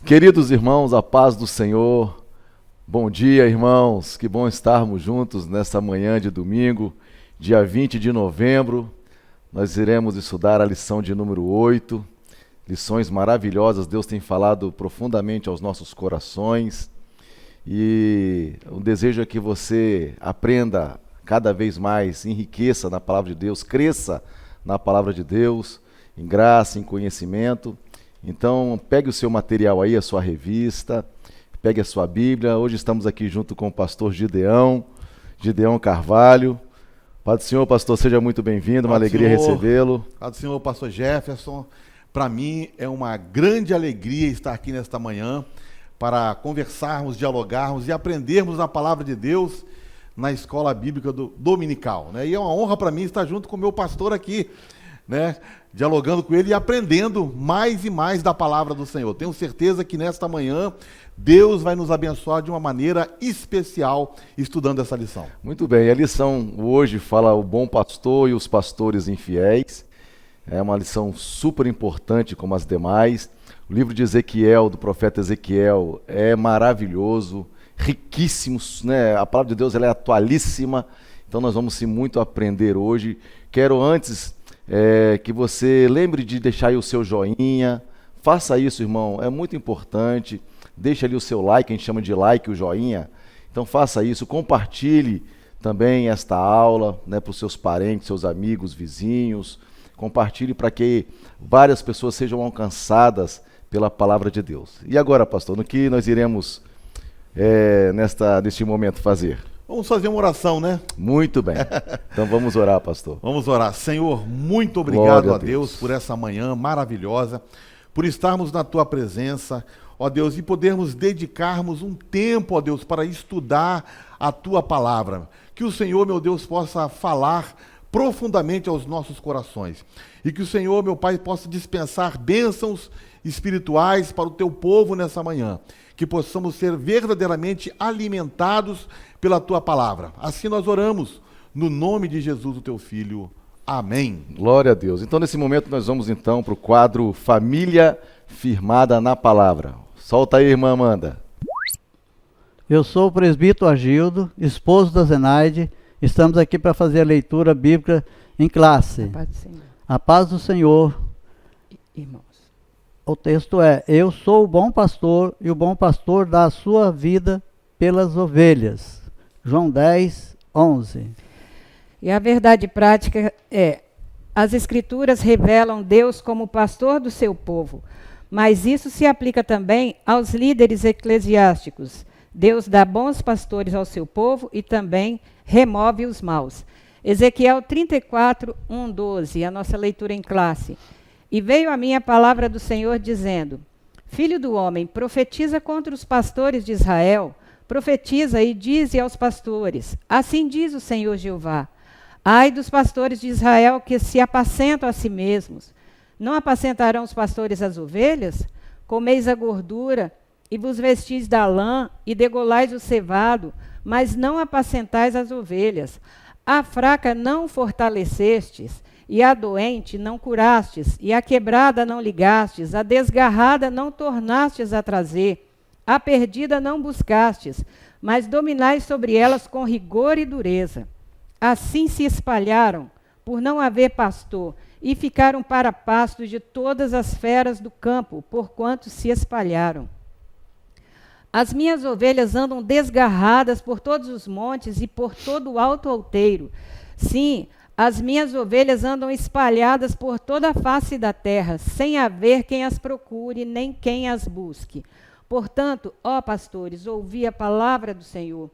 Queridos irmãos, a paz do Senhor. Bom dia, irmãos. Que bom estarmos juntos nesta manhã de domingo, dia 20 de novembro. Nós iremos estudar a lição de número 8. Lições maravilhosas. Deus tem falado profundamente aos nossos corações. E o desejo é que você aprenda cada vez mais, enriqueça na palavra de Deus, cresça na palavra de Deus, em graça, em conhecimento. Então, pegue o seu material aí, a sua revista, pegue a sua Bíblia. Hoje estamos aqui junto com o pastor Gideão Carvalho. Pai do Senhor, pastor, seja muito bem-vindo, uma alegria recebê-lo. Pai do Senhor, pastor Jefferson, para mim é uma grande alegria estar aqui nesta manhã para conversarmos, dialogarmos e aprendermos a palavra de Deus na escola bíblica dominical, né? E é uma honra para mim estar junto com o meu pastor aqui, né? Dialogando com ele e aprendendo mais e mais da palavra do Senhor. Tenho certeza que nesta manhã Deus vai nos abençoar de uma maneira especial estudando essa lição. Muito bem, a lição hoje fala o bom pastor e os pastores infiéis. É uma lição super importante como as demais. O livro de Ezequiel, do profeta Ezequiel, é maravilhoso, riquíssimo, né? A palavra de Deus ela é atualíssima, então nós vamos sim muito aprender hoje. Quero antes que você lembre de deixar aí o seu joinha, faça isso, irmão, é muito importante. Deixa ali o seu like, a gente chama de like, o joinha. Então faça isso, compartilhe também esta aula, né, para os seus parentes, seus amigos, vizinhos. Compartilhe para que várias pessoas sejam alcançadas pela palavra de Deus. E agora, pastor, no que nós iremos neste momento fazer? Vamos fazer uma oração, né? Muito bem. Então vamos orar, pastor. Vamos orar. Senhor, muito obrigado a Deus por essa manhã maravilhosa, por estarmos na Tua presença, ó Deus, e podermos dedicarmos um tempo, ó Deus, para estudar a Tua palavra. Que o Senhor, meu Deus, possa falar profundamente aos nossos corações. E que o Senhor, meu Pai, possa dispensar bênçãos espirituais para o Teu povo nessa manhã. Que possamos ser verdadeiramente alimentados pela Tua palavra. Assim nós oramos, no nome de Jesus, o Teu Filho. Amém. Glória a Deus. Então, nesse momento, nós vamos então para o quadro Família Firmada na Palavra. Solta aí, irmã Amanda. Eu sou o presbítero Agildo, esposo da Zenaide. Estamos aqui para fazer a leitura bíblica em classe. A paz do Senhor. A paz do Senhor. Irmãos. O texto é: eu sou o bom pastor e o bom pastor dá a sua vida pelas ovelhas. João 10, 11. E a verdade prática é: as Escrituras revelam Deus como pastor do seu povo, mas isso se aplica também aos líderes eclesiásticos. Deus dá bons pastores ao seu povo e também remove os maus. Ezequiel 34, 1, 12, a nossa leitura em classe. E veio a mim a palavra do Senhor dizendo: Filho do homem, profetiza contra os pastores de Israel, profetiza e dize aos pastores: assim diz o Senhor Jeová: ai dos pastores de Israel que se apacentam a si mesmos. Não apacentarão os pastores as ovelhas? Comeis a gordura e vos vestis da lã e degolais o cevado, mas não apacentais as ovelhas. A fraca não fortalecestes, e a doente não curastes, e a quebrada não ligastes, a desgarrada não tornastes a trazer, a perdida não buscastes, mas dominais sobre elas com rigor e dureza. Assim se espalharam, por não haver pastor, e ficaram para pasto de todas as feras do campo, porquanto se espalharam. As minhas ovelhas andam desgarradas por todos os montes e por todo o alto outeiro. Sim, as minhas ovelhas andam espalhadas por toda a face da terra, sem haver quem as procure, nem quem as busque. Portanto, ó pastores, ouvi a palavra do Senhor.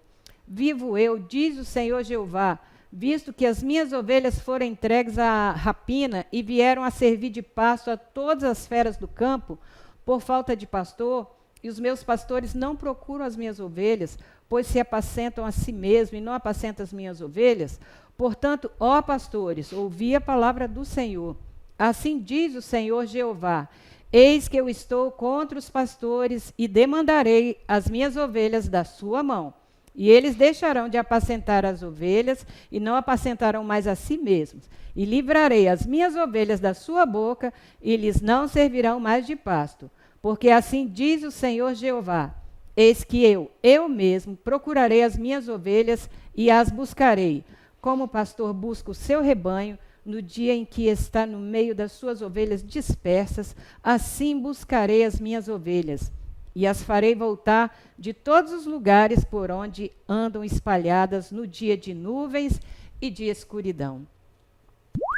Vivo eu, diz o Senhor Jeová, visto que as minhas ovelhas foram entregues à rapina e vieram a servir de pasto a todas as feras do campo, por falta de pastor, e os meus pastores não procuram as minhas ovelhas, pois se apacentam a si mesmos e não apacentam as minhas ovelhas. Portanto, ó pastores, ouvi a palavra do Senhor. Assim diz o Senhor Jeová: eis que eu estou contra os pastores e demandarei as minhas ovelhas da sua mão. E eles deixarão de apacentar as ovelhas e não apacentarão mais a si mesmos. E livrarei as minhas ovelhas da sua boca e lhes não servirão mais de pasto. Porque assim diz o Senhor Jeová: eis que eu mesmo, procurarei as minhas ovelhas e as buscarei, como o pastor busca o seu rebanho, no dia em que está no meio das suas ovelhas dispersas, assim buscarei as minhas ovelhas, e as farei voltar de todos os lugares por onde andam espalhadas no dia de nuvens e de escuridão.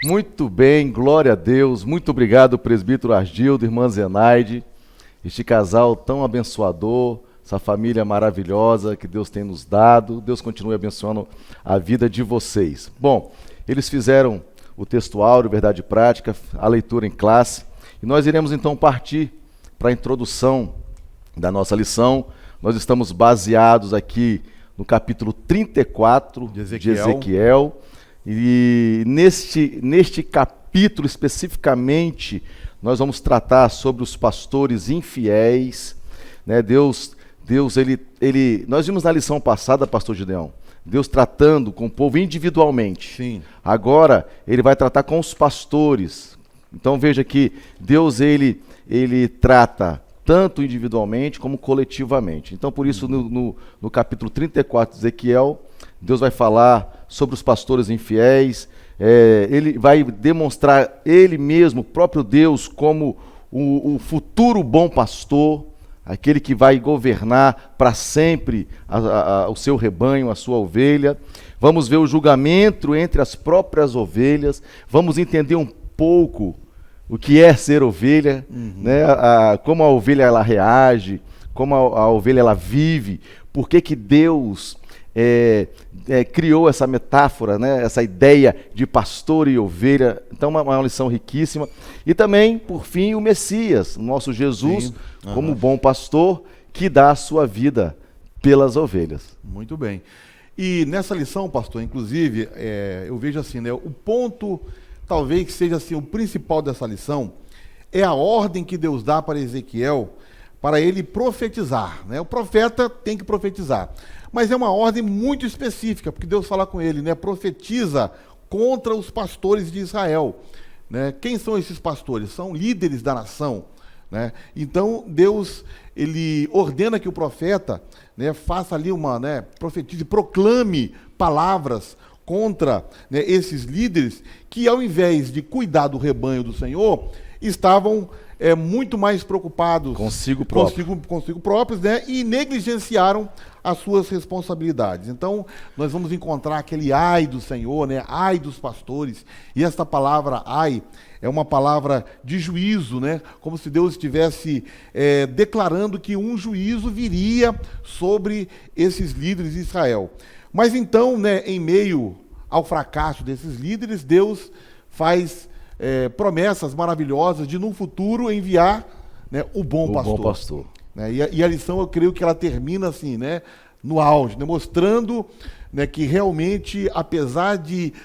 Muito bem, glória a Deus. Muito obrigado, presbítero Argildo, irmã Zenaide, este casal tão abençoador, essa família maravilhosa que Deus tem nos dado. Deus continue abençoando a vida de vocês. Bom, eles fizeram o texto áureo, verdade prática, a leitura em classe, e nós iremos então partir para a introdução da nossa lição. Nós estamos baseados aqui no capítulo 34 de Ezequiel, e neste capítulo especificamente nós vamos tratar sobre os pastores infiéis, né? Nós vimos na lição passada, pastor Gideão, Deus tratando com o povo individualmente. Sim. Agora ele vai tratar com os pastores. Então veja que Deus ele trata tanto individualmente como coletivamente. Então por isso no capítulo 34 de Ezequiel, Deus vai falar sobre os pastores infiéis. Ele vai demonstrar ele mesmo, o próprio Deus, como o futuro bom pastor, aquele que vai governar para sempre o seu rebanho, a sua ovelha. Vamos ver o julgamento entre as próprias ovelhas, vamos entender um pouco o que é ser ovelha, né? Como a ovelha ela reage, como a ovelha ela vive, por que Deus criou essa metáfora, né? Essa ideia de pastor e ovelha. Então uma lição riquíssima. E também, por fim, o Messias, nosso Jesus, como bom pastor, que dá a sua vida pelas ovelhas. Muito bem. E nessa lição, pastor, inclusive, eu vejo assim, né? O ponto, talvez que seja assim, o principal dessa lição, é a ordem que Deus dá para Ezequiel, para ele profetizar, né? O profeta tem que profetizar. Mas é uma ordem muito específica, porque Deus fala com ele, né? Profetiza contra os pastores de Israel, né? Quem são esses pastores? São líderes da nação, né? Então Deus ele ordena que o profeta, né, faça ali profetize, proclame palavras contra, né, esses líderes que, ao invés de cuidar do rebanho do Senhor, estavam muito mais preocupados consigo próprios, né, e negligenciaram as suas responsabilidades. Então, nós vamos encontrar aquele ai do Senhor, né, ai dos pastores, e esta palavra ai é uma palavra de juízo, né, como se Deus estivesse declarando que um juízo viria sobre esses líderes de Israel. Mas então, né, em meio ao fracasso desses líderes, Deus faz promessas maravilhosas de, no futuro, enviar, né, o bom pastor. Né? E a lição, eu creio que ela termina assim, né, no auge, né, mostrando, né, que realmente, apesar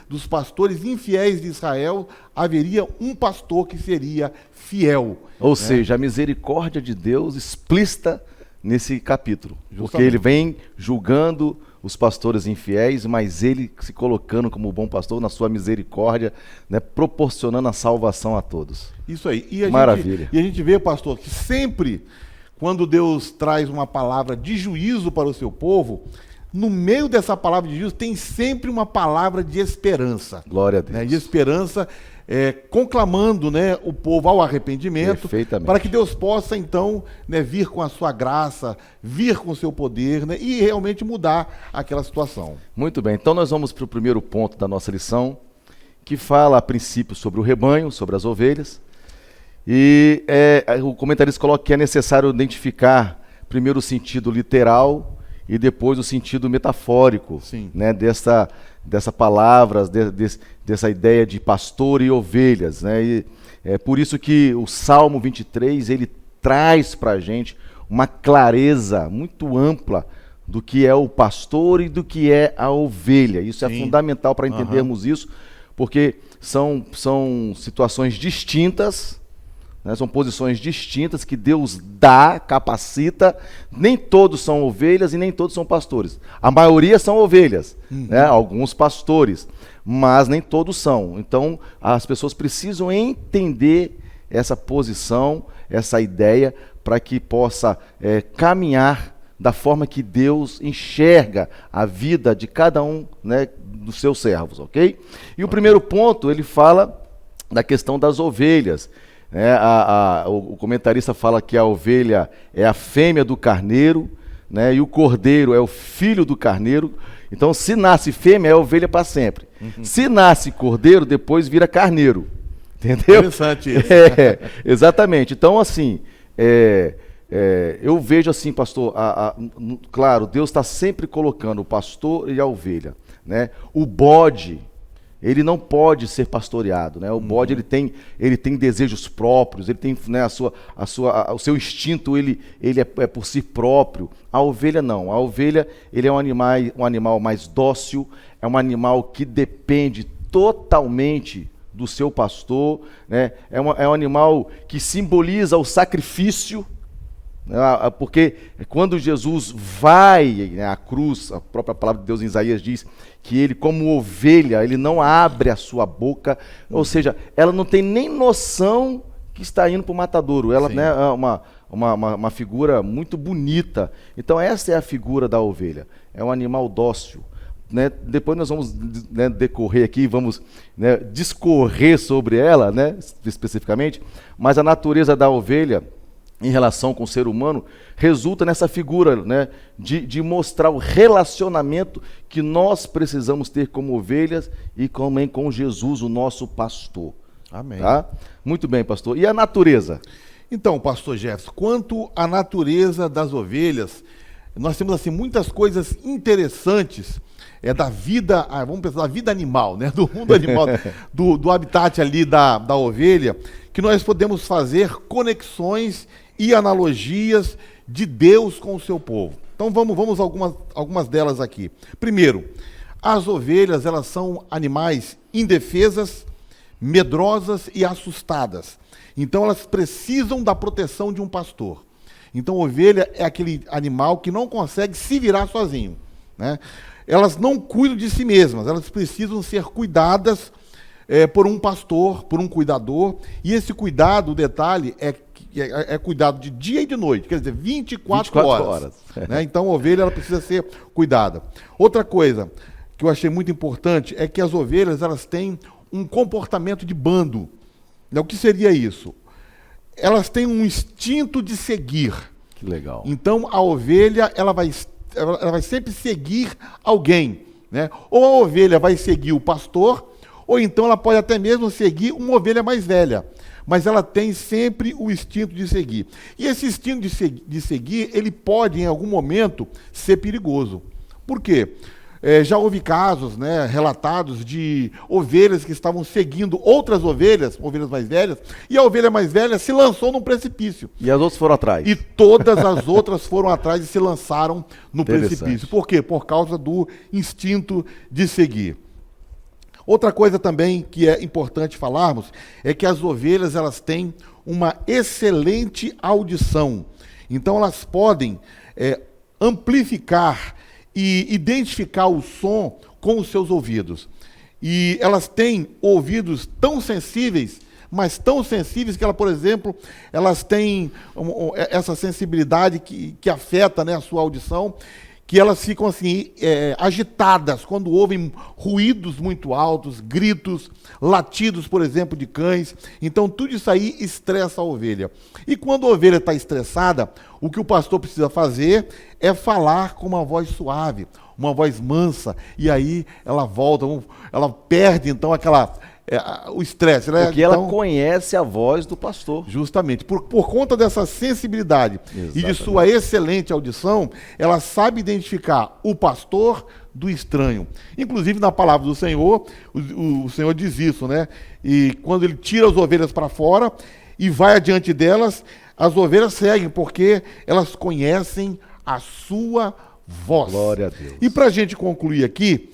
dos pastores infiéis de Israel, haveria um pastor que seria fiel. Ou seja, a misericórdia de Deus explícita nesse capítulo. Justamente. Porque ele vem julgando os pastores infiéis, mas ele se colocando como bom pastor na sua misericórdia, né, proporcionando a salvação a todos. Isso aí. Maravilha. E a gente vê, pastor, que sempre quando Deus traz uma palavra de juízo para o seu povo, no meio dessa palavra de juízo tem sempre uma palavra de esperança. Glória a Deus. Né, de esperança, conclamando, né, o povo ao arrependimento, para que Deus possa, então, né, vir com a sua graça, vir com o seu poder, né, e realmente mudar aquela situação. Muito bem, então nós vamos para o primeiro ponto da nossa lição, que fala a princípio sobre o rebanho, sobre as ovelhas, e o comentarista coloca que é necessário identificar primeiro o sentido literal e depois o sentido metafórico, né, dessa palavra, dessa ideia de pastor e ovelhas, né? E é por isso que o Salmo 23, ele traz para a gente uma clareza muito ampla do que é o pastor e do que é a ovelha. Isso é fundamental para entendermos isso, porque são situações distintas, né? São posições distintas que Deus dá, capacita. Nem todos são ovelhas e nem todos são pastores. A maioria são ovelhas, né? Alguns pastores, mas nem todos são. Então, as pessoas precisam entender essa posição, essa ideia, para que possa caminhar da forma que Deus enxerga a vida de cada um, né, dos seus servos, ok? E o primeiro ponto, ele fala da questão das ovelhas. Né? O comentarista fala que a ovelha é a fêmea do carneiro, né, e o cordeiro é o filho do carneiro. Então, se nasce fêmea, é ovelha para sempre. Se nasce cordeiro, depois vira carneiro. Entendeu? Interessante isso. Exatamente. Então, assim, eu vejo assim, pastor, claro, Deus está sempre colocando o pastor e a ovelha. Né? O bode, ele não pode ser pastoreado, né? O bode ele tem desejos próprios, ele tem, né, o seu instinto, ele é por si próprio. A ovelha não. A ovelha, ele é um animal mais dócil, é um animal que depende totalmente do seu pastor, né? É um animal que simboliza o sacrifício, né? Porque quando Jesus vai, né, à cruz, a própria palavra de Deus em Isaías diz que ele, como ovelha, ele não abre a sua boca, ou seja, ela não tem nem noção que está indo para o matadouro. Ela, né, é uma figura muito bonita. Então essa é a figura da ovelha. É um animal dócil. Né? Depois nós vamos, né, decorrer aqui, vamos, né, discorrer sobre ela, né, especificamente, mas a natureza da ovelha em relação com o ser humano resulta nessa figura, né, de mostrar o relacionamento que nós precisamos ter como ovelhas e também com Jesus, o nosso pastor. Amém. Tá? Muito bem, pastor. E a natureza? Então, pastor Jefferson, quanto à natureza das ovelhas, nós temos assim muitas coisas interessantes da vida, vamos pensar, da vida animal, né? Do mundo animal, do habitat ali da ovelha, que nós podemos fazer conexões e analogias de Deus com o seu povo. Então vamos algumas delas aqui. Primeiro, as ovelhas, elas são animais indefesas, medrosas e assustadas. Então elas precisam da proteção de um pastor. Então a ovelha é aquele animal que não consegue se virar sozinho, né? Elas não cuidam de si mesmas, elas precisam ser cuidadas por um pastor, por um cuidador, e esse cuidado, o detalhe, é cuidado de dia e de noite, quer dizer, 24 horas. Né? Então a ovelha, ela precisa ser cuidada. Outra coisa que eu achei muito importante é que as ovelhas, elas têm um comportamento de bando. O que seria isso? Elas têm um instinto de seguir. Que legal. Então a ovelha, ela vai sempre seguir alguém, né? Ou a ovelha vai seguir o pastor, ou então ela pode até mesmo seguir uma ovelha mais velha, mas ela tem sempre o instinto de seguir. E esse instinto de seguir, ele pode, em algum momento, ser perigoso. Por quê? Já houve casos, né, relatados de ovelhas que estavam seguindo outras ovelhas mais velhas, e a ovelha mais velha se lançou num precipício. E as outras foram atrás. E todas as outras foram atrás e se lançaram no precipício. Por quê? Por causa do instinto de seguir. Outra coisa também que é importante falarmos é que as ovelhas, elas têm uma excelente audição. Então elas podem amplificar e identificar o som com os seus ouvidos. E elas têm ouvidos tão sensíveis, mas tão sensíveis que, por exemplo, elas têm essa sensibilidade que afeta, né, a sua audição, que elas ficam assim, agitadas quando ouvem ruídos muito altos, gritos, latidos, por exemplo, de cães. Então, tudo isso aí estressa a ovelha. E quando a ovelha está estressada, o que o pastor precisa fazer é falar com uma voz suave, uma voz mansa, e aí ela volta, ela perde, então, o estresse. Né? Porque ela conhece a voz do pastor. Justamente. Por conta dessa sensibilidade. Exatamente. E de sua excelente audição, ela sabe identificar o pastor do estranho. Inclusive, na palavra do Senhor, o Senhor diz isso, né? E quando ele tira as ovelhas para fora e vai adiante delas, as ovelhas seguem, porque elas conhecem a sua voz. Glória a Deus. E para a gente concluir aqui,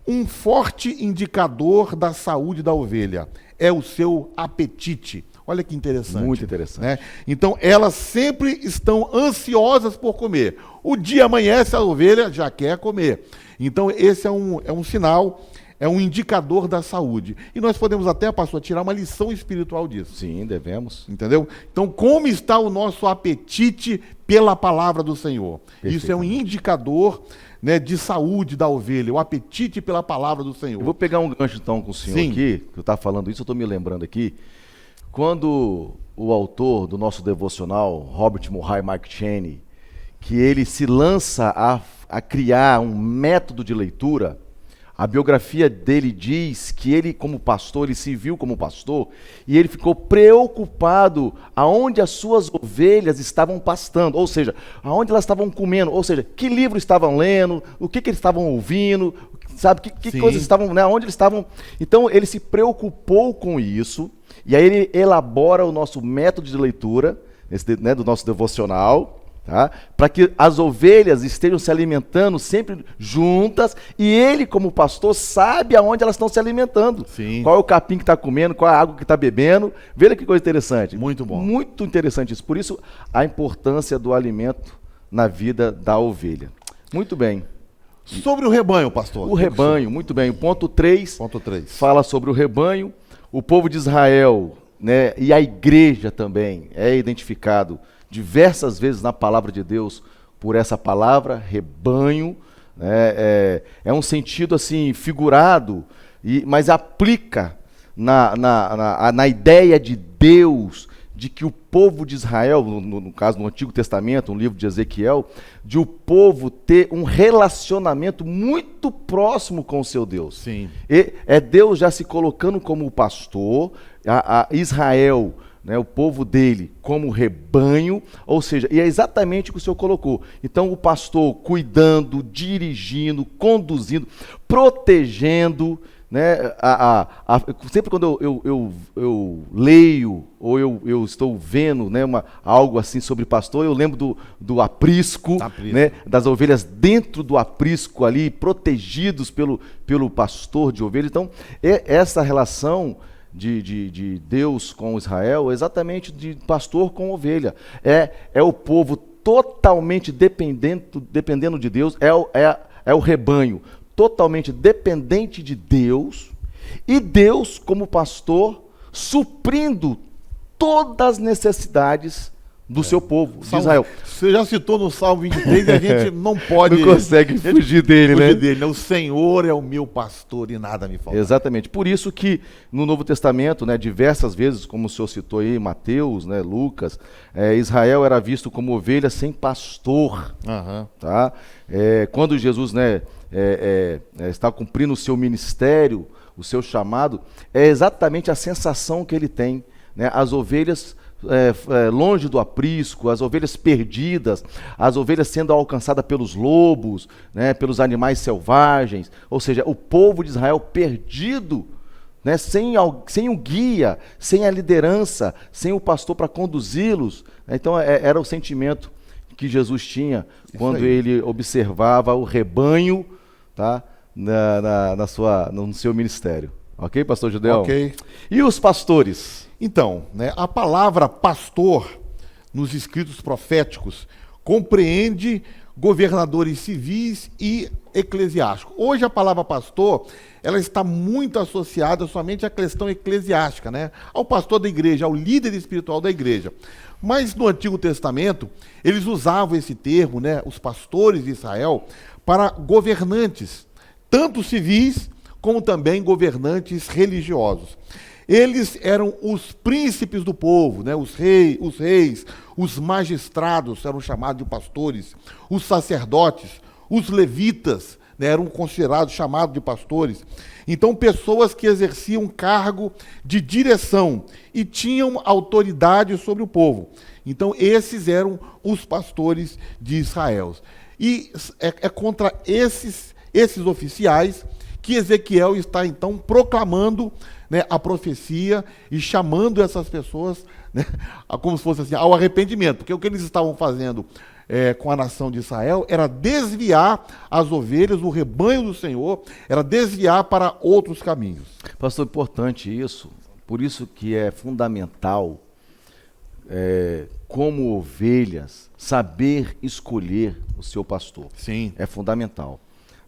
um forte indicador da saúde da ovelha é o seu apetite. Olha que interessante. Muito interessante. Né? Então, elas sempre estão ansiosas por comer. O dia amanhece, a ovelha já quer comer. Então, esse é um sinal é um indicador da saúde. E nós podemos até, pastor, tirar uma lição espiritual disso. Sim, devemos. Entendeu? Então, como está o nosso apetite pela palavra do Senhor? Isso é um indicador, né, de saúde da ovelha, o apetite pela palavra do Senhor. Eu vou pegar um gancho então com o senhor Sim. aqui, que eu estava falando isso, eu estou me lembrando aqui. Quando o autor do nosso devocional, Robert Murray McCheyne, que ele se lança a criar um método de leitura, a biografia dele diz que ele, como pastor, ele se viu como pastor e ele ficou preocupado aonde as suas ovelhas estavam pastando, ou seja, aonde elas estavam comendo, ou seja, que livro estavam lendo, o que eles estavam ouvindo, sabe, que coisas estavam, né, onde eles estavam. Então ele se preocupou com isso e aí ele elabora o nosso método de leitura, né, do nosso devocional, tá? Para que as ovelhas estejam se alimentando sempre juntas e ele, como pastor, sabe aonde elas estão se alimentando. Sim. Qual é o capim que está comendo, qual é a água que está bebendo. Veja que coisa interessante. Muito bom. Muito interessante isso. Por isso, a importância do alimento na vida da ovelha. Muito bem. Sobre o rebanho, pastor. O rebanho, muito bem. O ponto 3 Ponto 3. fala sobre o rebanho. O povo de Israel, né, e a igreja também é identificado diversas vezes na palavra de Deus por essa palavra, rebanho, né, é um sentido assim figurado, mas aplica na ideia de Deus, de que o povo de Israel, no caso no Antigo Testamento, um livro de Ezequiel, de o povo ter um relacionamento muito próximo com o seu Deus. Sim. E é Deus já se colocando como pastor, a Israel, né, o povo dele como rebanho, ou seja, e é exatamente o que o Senhor colocou. Então o pastor cuidando, dirigindo, conduzindo, protegendo, né, sempre quando eu leio ou eu estou vendo, né, algo assim sobre pastor, eu lembro do aprisco, né, das ovelhas dentro do aprisco ali, protegidos pelo pastor de ovelhas. Então essa relação de Deus com Israel, exatamente de pastor com ovelha. É o povo totalmente dependendo de Deus, é o rebanho totalmente dependente de Deus, e Deus, como pastor, suprindo todas as necessidades do seu povo, de Israel. Você já citou no Salmo 23 e a gente não pode... Não consegue fugir dele, né? O Senhor é o meu pastor e nada me falta. Exatamente. Por isso que no Novo Testamento, né, diversas vezes, como o senhor citou aí, Mateus, né, Lucas, Israel era visto como ovelha sem pastor. Uhum. Tá? Quando Jesus, né, está cumprindo o seu ministério, o seu chamado, é exatamente a sensação que ele tem, né? As ovelhas longe do aprisco, as ovelhas perdidas, as ovelhas sendo alcançadas pelos lobos, né, pelos animais selvagens, ou seja, o povo de Israel perdido, né, sem o guia, sem a liderança, sem o pastor para conduzi-los. Então era o sentimento que Jesus tinha quando ele observava o rebanho, tá, no seu ministério. Ok, pastor Judeu? Ok. E os pastores? Então, né, a palavra pastor, nos escritos proféticos, compreende governadores civis e eclesiásticos. Hoje a palavra pastor, ela está muito associada somente à questão eclesiástica, né? Ao pastor da igreja, ao líder espiritual da igreja. Mas no Antigo Testamento, eles usavam esse termo, né, os pastores de Israel, para governantes, tanto civis como também governantes religiosos. Eles eram os príncipes do povo, né? Os reis, os magistrados eram chamados de pastores, os sacerdotes, os levitas, né, eram considerados, chamados de pastores. Então, pessoas que exerciam cargo de direção e tinham autoridade sobre o povo. Então, esses eram os pastores de Israel. E é contra esses oficiais que Ezequiel está, então, proclamando, né, a profecia e chamando essas pessoas, né, como se fosse assim, ao arrependimento. Porque o que eles estavam fazendo com a nação de Israel era desviar as ovelhas, o rebanho do Senhor, era desviar para outros caminhos. Pastor, importante isso, por isso que é fundamental, como ovelhas, saber escolher o seu pastor. Sim. É fundamental.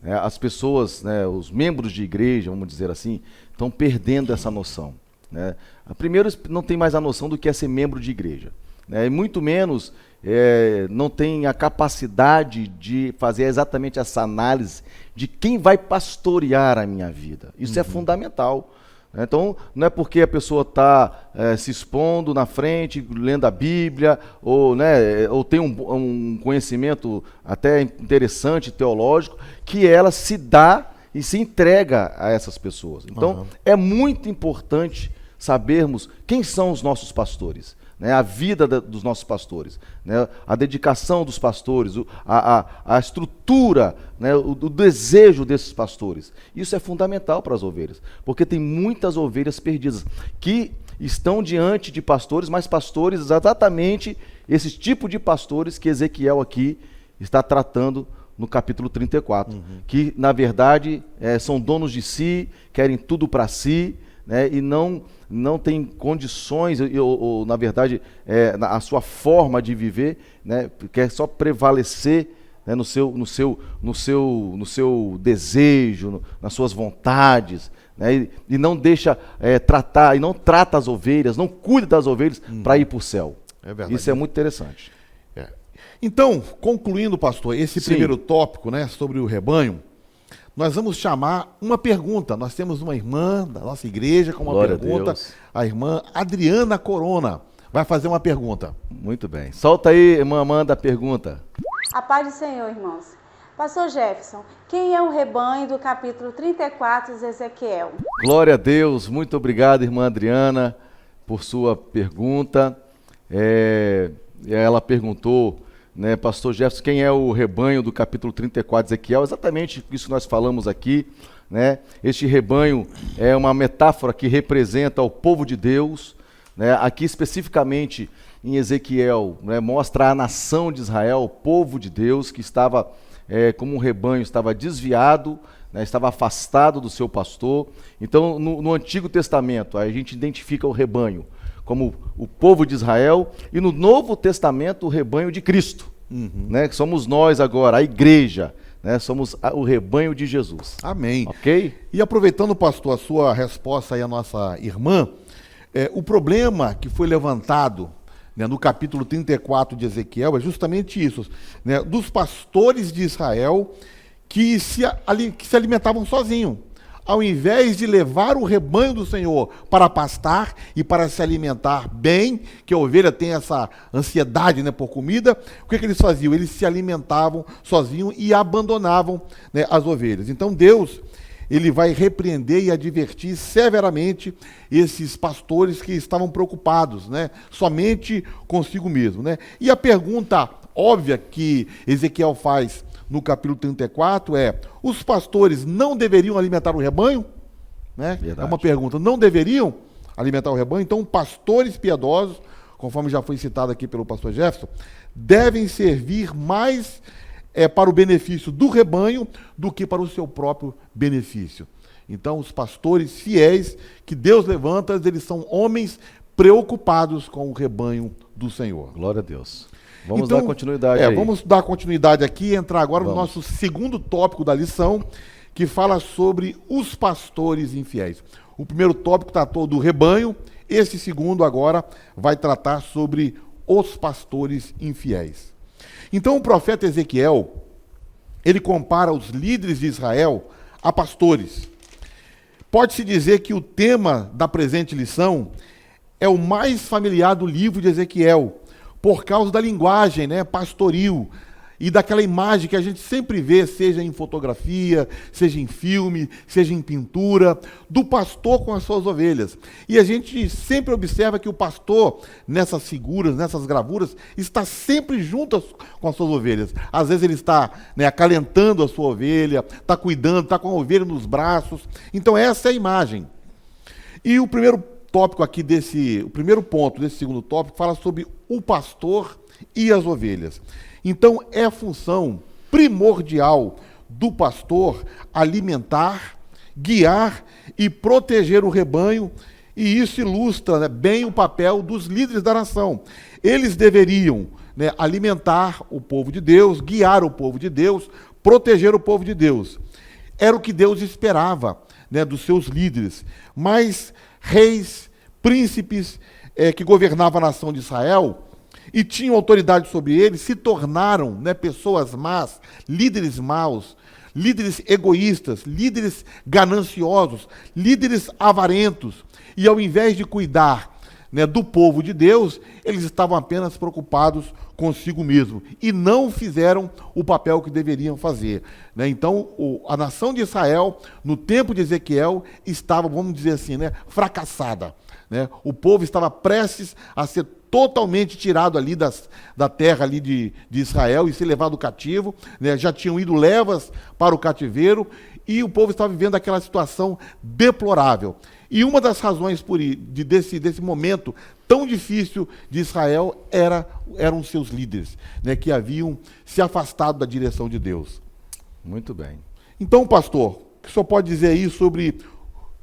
As pessoas, né, os membros de igreja, vamos dizer assim, estão perdendo essa noção. Né? Primeiro, não tem mais a noção do que é ser membro de igreja. Né? E muito menos não tem a capacidade de fazer exatamente essa análise de quem vai pastorear a minha vida. Isso é fundamental. Então, não é porque a pessoa está se expondo na frente, lendo a Bíblia, ou tem um conhecimento até interessante, teológico, que ela se dá e se entrega a essas pessoas. Então, é muito importante sabermos quem são os nossos pastores. Né, a vida dos nossos pastores, né, a dedicação dos pastores, a estrutura, né, o desejo desses pastores. Isso é fundamental para as ovelhas, porque tem muitas ovelhas perdidas que estão diante de pastores, mas pastores exatamente esse tipo de pastores que Ezequiel aqui está tratando no capítulo 34, que na verdade são donos de si, querem tudo para si, né, e não tem condições, ou na verdade, a sua forma de viver, né, quer só prevalecer, né, no seu desejo, nas suas vontades, né, e não deixa tratar, e não trata as ovelhas, não cuida das ovelhas para ir para o céu. É verdade. Isso é muito interessante. Então, concluindo, pastor, esse primeiro tópico, né, sobre o rebanho, nós vamos chamar uma pergunta. Nós temos uma irmã da nossa igreja com uma Glória pergunta. a Deus. A irmã Adriana Corona vai fazer uma pergunta. Muito bem. Solta aí, irmã Amanda, a pergunta. A paz do Senhor, irmãos. Pastor Jefferson, quem é o rebanho do capítulo 34 de Ezequiel? Glória a Deus. Muito obrigado, irmã Adriana, por sua pergunta. Ela perguntou, né, pastor Jefferson, quem é o rebanho do capítulo 34 de Ezequiel? Exatamente isso que nós falamos aqui, né? Este rebanho é uma metáfora que representa o povo de Deus, né? Aqui especificamente em Ezequiel, né, mostra a nação de Israel, o povo de Deus que estava como um rebanho, estava desviado, né, estava afastado do seu pastor. Então no Antigo Testamento a gente identifica o rebanho como o povo de Israel, e no Novo Testamento o rebanho de Cristo, né, que somos nós agora, a igreja, né, somos o rebanho de Jesus. Amém. Ok? E aproveitando, pastor, a sua resposta aí à nossa irmã, o problema que foi levantado, né, no capítulo 34 de Ezequiel é justamente isso, né, dos pastores de Israel que se alimentavam sozinhos. Ao invés de levar o rebanho do Senhor para pastar e para se alimentar bem, que a ovelha tem essa ansiedade, né, por comida, o que eles faziam? Eles se alimentavam sozinhos e abandonavam, né, as ovelhas. Então Deus, ele vai repreender e advertir severamente esses pastores que estavam preocupados, né, somente consigo mesmo, né? E a pergunta óbvia que Ezequiel faz no capítulo 34 os pastores não deveriam alimentar o rebanho? Né? Verdade. É uma pergunta, não deveriam alimentar o rebanho? Então, pastores piedosos, conforme já foi citado aqui pelo pastor Jefferson, devem servir mais para o benefício do rebanho do que para o seu próprio benefício. Então, os pastores fiéis que Deus levanta, eles são homens preocupados com o rebanho do Senhor. Glória a Deus. Vamos dar continuidade aí. Vamos dar continuidade aqui e entrar agora no nosso segundo tópico da lição, que fala sobre os pastores infiéis. O primeiro tópico tratou do rebanho, esse segundo agora vai tratar sobre os pastores infiéis. Então o profeta Ezequiel, ele compara os líderes de Israel a pastores. Pode-se dizer que o tema da presente lição é o mais familiar do livro de Ezequiel, por causa da linguagem, né, pastoril, e daquela imagem que a gente sempre vê, seja em fotografia, seja em filme, seja em pintura, do pastor com as suas ovelhas. E a gente sempre observa que o pastor, nessas figuras, nessas gravuras, está sempre junto com as suas ovelhas. Às vezes ele está, né, acalentando a sua ovelha, está cuidando, está com a ovelha nos braços. Então essa é a imagem. E o primeiro tópico aqui o primeiro ponto desse segundo tópico fala sobre o pastor e as ovelhas. Então é função primordial do pastor alimentar, guiar e proteger o rebanho, e isso ilustra, né, bem o papel dos líderes da nação. Eles deveriam, né, alimentar o povo de Deus, guiar o povo de Deus, proteger o povo de Deus. era o que Deus esperava, né, dos seus líderes. Mas reis, príncipes que governavam a nação de Israel e tinham autoridade sobre eles, se tornaram, né, pessoas más, líderes maus, líderes egoístas, líderes gananciosos, líderes avarentos. E ao invés de cuidar, né, do povo de Deus, eles estavam apenas preocupados consigo mesmo e não fizeram o papel que deveriam fazer, né? Então, a nação de Israel, no tempo de Ezequiel, estava, vamos dizer assim, né, fracassada, né? O povo estava prestes a ser totalmente tirado ali da terra ali de Israel e ser levado cativo, né? Já tinham ido levas para o cativeiro e o povo estava vivendo aquela situação deplorável. E uma das razões desse momento tão difícil de Israel eram seus líderes, né, que haviam se afastado da direção de Deus. Muito bem. Então, pastor, o que o senhor pode dizer aí sobre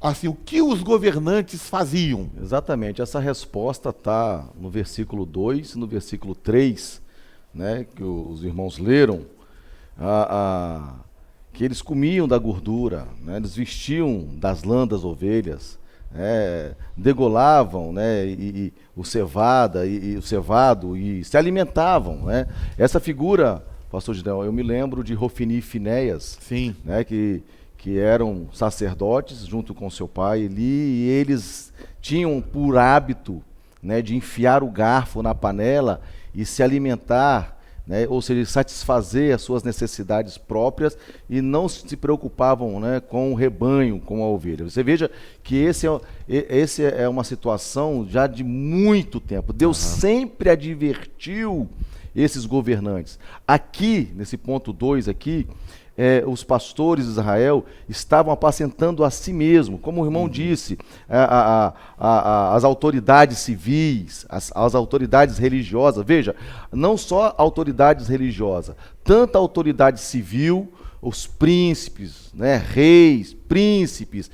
assim, o que os governantes faziam? Exatamente, essa resposta está no versículo 2 e no versículo 3, né, que os irmãos leram, que eles comiam da gordura, né, eles vestiam das lãs das ovelhas, degolavam, né, o cevado e se alimentavam, né. Essa figura, pastor Gideão, eu me lembro de Hofni e Finéias, sim, né, que eram sacerdotes junto com seu pai ali, e eles tinham por hábito, né, de enfiar o garfo na panela e se alimentar, né, ou seja, satisfazer as suas necessidades próprias e não se preocupavam, né, com o rebanho, com a ovelha. Você veja que esse é uma situação já de muito tempo. Deus sempre advertiu esses governantes. Aqui, nesse ponto 2 aqui, os pastores de Israel estavam apacentando a si mesmo, como o irmão disse, as autoridades civis, as autoridades religiosas. Veja, não só autoridades religiosas, tanta autoridade civil, os príncipes, né, reis, príncipes,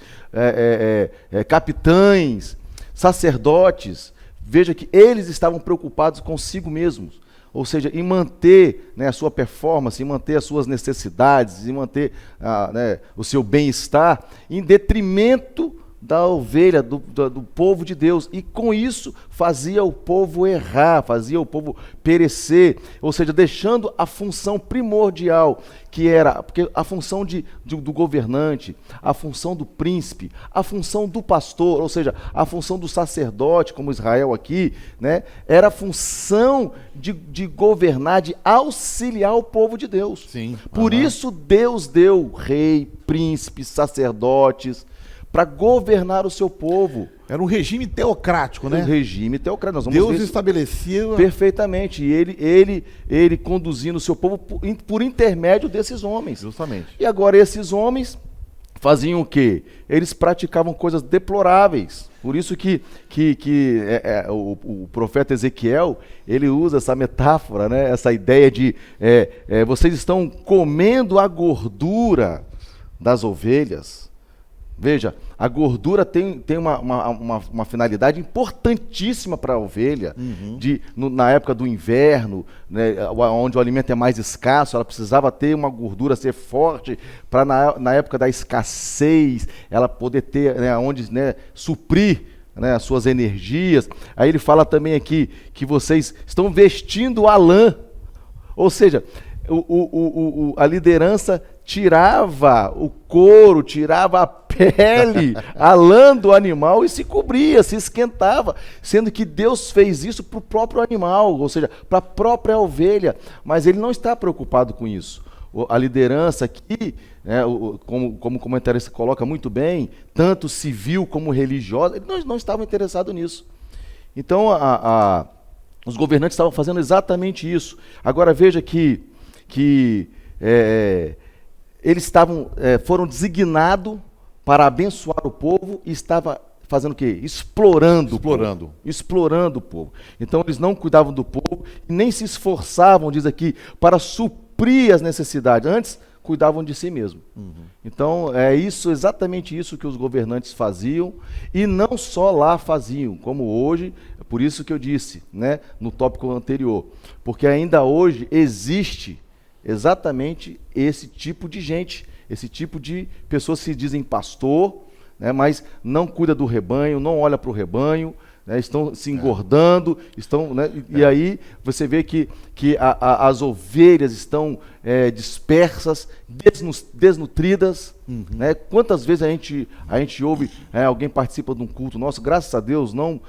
capitães, sacerdotes. Veja que eles estavam preocupados consigo mesmos. Ou seja, em manter, né, a sua performance, em manter as suas necessidades, em manter né, o seu bem-estar, em detrimento da ovelha, do povo de Deus. E com isso fazia o povo errar, fazia o povo perecer. Ou seja, deixando a função primordial, que era porque a função do governante, a função do príncipe, a função do pastor, ou seja, a função do sacerdote, como Israel aqui, né, era a função de governar, de auxiliar o povo de Deus. Sim. Por isso Deus deu rei, príncipes, sacerdotes, para governar o seu povo. Era um regime teocrático, né? Um regime teocrático. Nós vamos Deus ver estabelecia perfeitamente. E ele conduzindo o seu povo por intermédio desses homens. Justamente. E agora esses homens faziam o quê? Eles praticavam coisas deploráveis. Por isso que o profeta Ezequiel, ele usa essa metáfora, né? Essa ideia de vocês estão comendo a gordura das ovelhas. Veja, a gordura tem uma finalidade importantíssima para a ovelha. Na época do inverno, né, onde o alimento é mais escasso, ela precisava ter uma gordura, ser forte, para na época da escassez, ela poder ter, né, onde, né, suprir, né, as suas energias. Aí ele fala também aqui que vocês estão vestindo a lã, ou seja, a liderança tirava o couro, tirava a pele, a lã do animal e se cobria, se esquentava, sendo que Deus fez isso para o próprio animal, ou seja, para a própria ovelha, mas ele não está preocupado com isso. A liderança aqui, né, como o comentarista coloca muito bem, tanto civil como religiosa, eles não estavam interessados nisso. Então, os governantes estavam fazendo exatamente isso. Agora veja que eles foram designados para abençoar o povo e estava fazendo o quê? Explorando o povo. Então eles não cuidavam do povo e nem se esforçavam, diz aqui, para suprir as necessidades. Antes, cuidavam de si mesmo. Então é exatamente isso que os governantes faziam, e não só lá faziam, como hoje, por isso que eu disse, né, no tópico anterior, porque ainda hoje existe exatamente esse tipo de gente, esse tipo de pessoas que se dizem pastor, né, mas não cuida do rebanho, não olha para o rebanho, né, estão se engordando, estão, né, e aí você vê que as ovelhas estão dispersas, desnutridas. Né? Quantas vezes a gente ouve alguém participa de um culto nosso, graças a Deus, não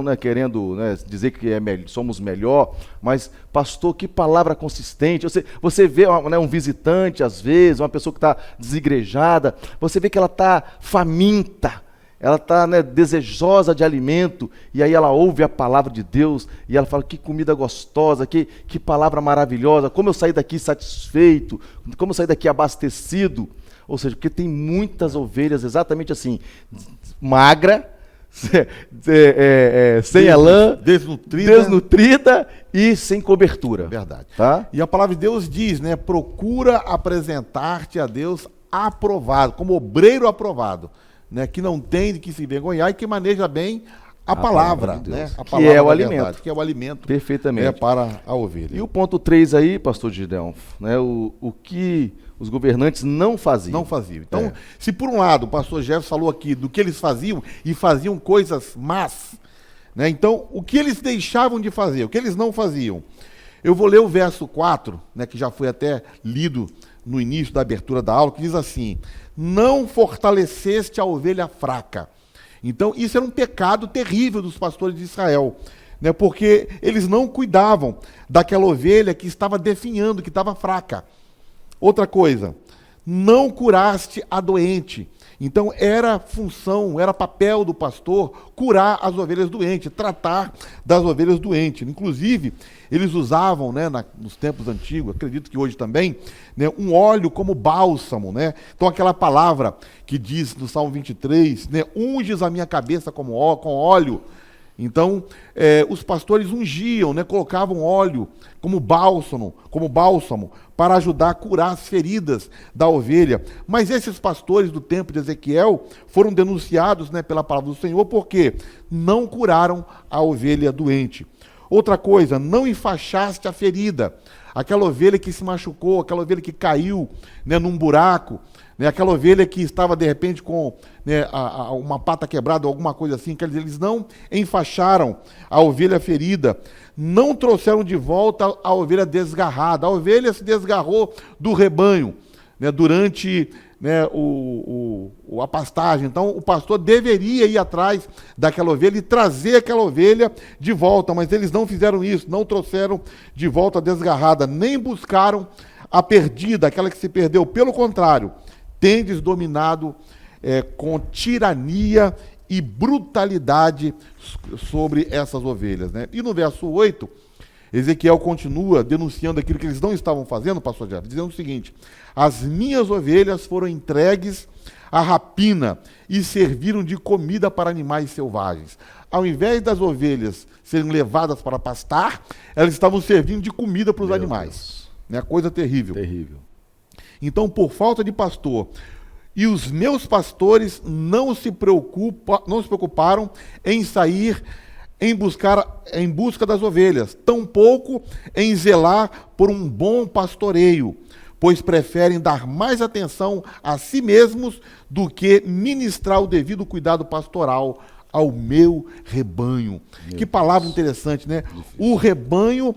né, querendo, né, dizer que somos melhor, mas pastor, que palavra consistente. Você vê, né, um visitante às vezes, uma pessoa que está desigrejada, você vê que ela está faminta, ela está, né, desejosa de alimento, e aí ela ouve a palavra de Deus, e ela fala, que comida gostosa, que palavra maravilhosa, como eu saí daqui satisfeito, como eu saí daqui abastecido. Ou seja, porque tem muitas ovelhas exatamente assim, magra, sem elã, desnutrida e sem cobertura. Verdade. Tá? E a palavra de Deus diz, né, procura apresentar-te a Deus aprovado, como obreiro aprovado, né, que não tem de que se envergonhar e que maneja bem a palavra de Deus, né, a palavra que é o verdade, alimento. que é o alimento, perfeitamente, né, para a ovelha. E o ponto 3 aí, pastor Gideão, né, o que os governantes não faziam. Não faziam. Então, se por um lado o pastor Jefferson falou aqui do que eles faziam, e faziam coisas más, né, então o que eles deixavam de fazer, o que eles não faziam. Eu vou ler o verso 4, né, que já foi até lido no início da abertura da aula, que diz assim: não fortaleceste a ovelha fraca. Então, isso era um pecado terrível dos pastores de Israel, né, porque eles não cuidavam daquela ovelha que estava definhando, que estava fraca. Outra coisa, não curaste a doente. Então, era função, era papel do pastor curar as ovelhas doentes, tratar das ovelhas doentes. Inclusive, eles usavam, né, nos tempos antigos, acredito que hoje também, né, um óleo como bálsamo. Né? Então, aquela palavra que diz no Salmo 23, né, unges a minha cabeça com óleo. Então, os pastores ungiam, né, colocavam óleo como bálsamo para ajudar a curar as feridas da ovelha. Mas esses pastores do tempo de Ezequiel foram denunciados, né, pela palavra do Senhor, porque não curaram a ovelha doente. Outra coisa, não enfaixaste a ferida. Aquela ovelha que se machucou, aquela ovelha que caiu, né, num buraco, né, aquela ovelha que estava de repente com, né, uma pata quebrada ou alguma coisa assim, quer dizer, eles não enfaixaram a ovelha ferida, não trouxeram de volta a ovelha desgarrada. A ovelha se desgarrou do rebanho, né, durante, né, a pastagem. Então o pastor deveria ir atrás daquela ovelha e trazer aquela ovelha de volta, mas eles não fizeram isso, não trouxeram de volta a desgarrada, nem buscaram a perdida, aquela que se perdeu. Pelo contrário, tendes dominado com tirania e brutalidade sobre essas ovelhas. Né? E no verso 8, Ezequiel continua denunciando aquilo que eles não estavam fazendo, pastor Jefferson, dizendo o seguinte: as minhas ovelhas foram entregues à rapina e serviram de comida para animais selvagens. Ao invés das ovelhas serem levadas para pastar, elas estavam servindo de comida para os animais. Né? Coisa terrível. Terrível. Então, por falta de pastor, e os meus pastores não se preocuparam em sair em busca das ovelhas, tampouco em zelar por um bom pastoreio, pois preferem dar mais atenção a si mesmos do que ministrar o devido cuidado pastoral ao meu rebanho. Que palavra interessante, né? O rebanho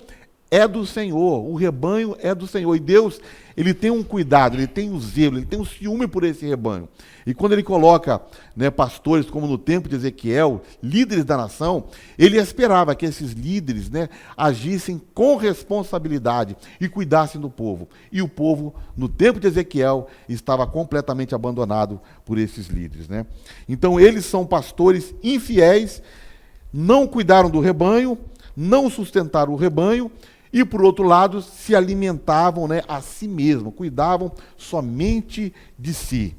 é do Senhor, o rebanho é do Senhor, e Deus, ele tem um cuidado, ele tem um zelo, ele tem um ciúme por esse rebanho. E quando ele coloca, né, pastores, como no tempo de Ezequiel, líderes da nação, ele esperava que esses líderes, né, agissem com responsabilidade e cuidassem do povo. E o povo, no tempo de Ezequiel, estava completamente abandonado por esses líderes. Né? Então eles são pastores infiéis, não cuidaram do rebanho, não sustentaram o rebanho, e, por outro lado, se alimentavam, né, a si mesmo, cuidavam somente de si.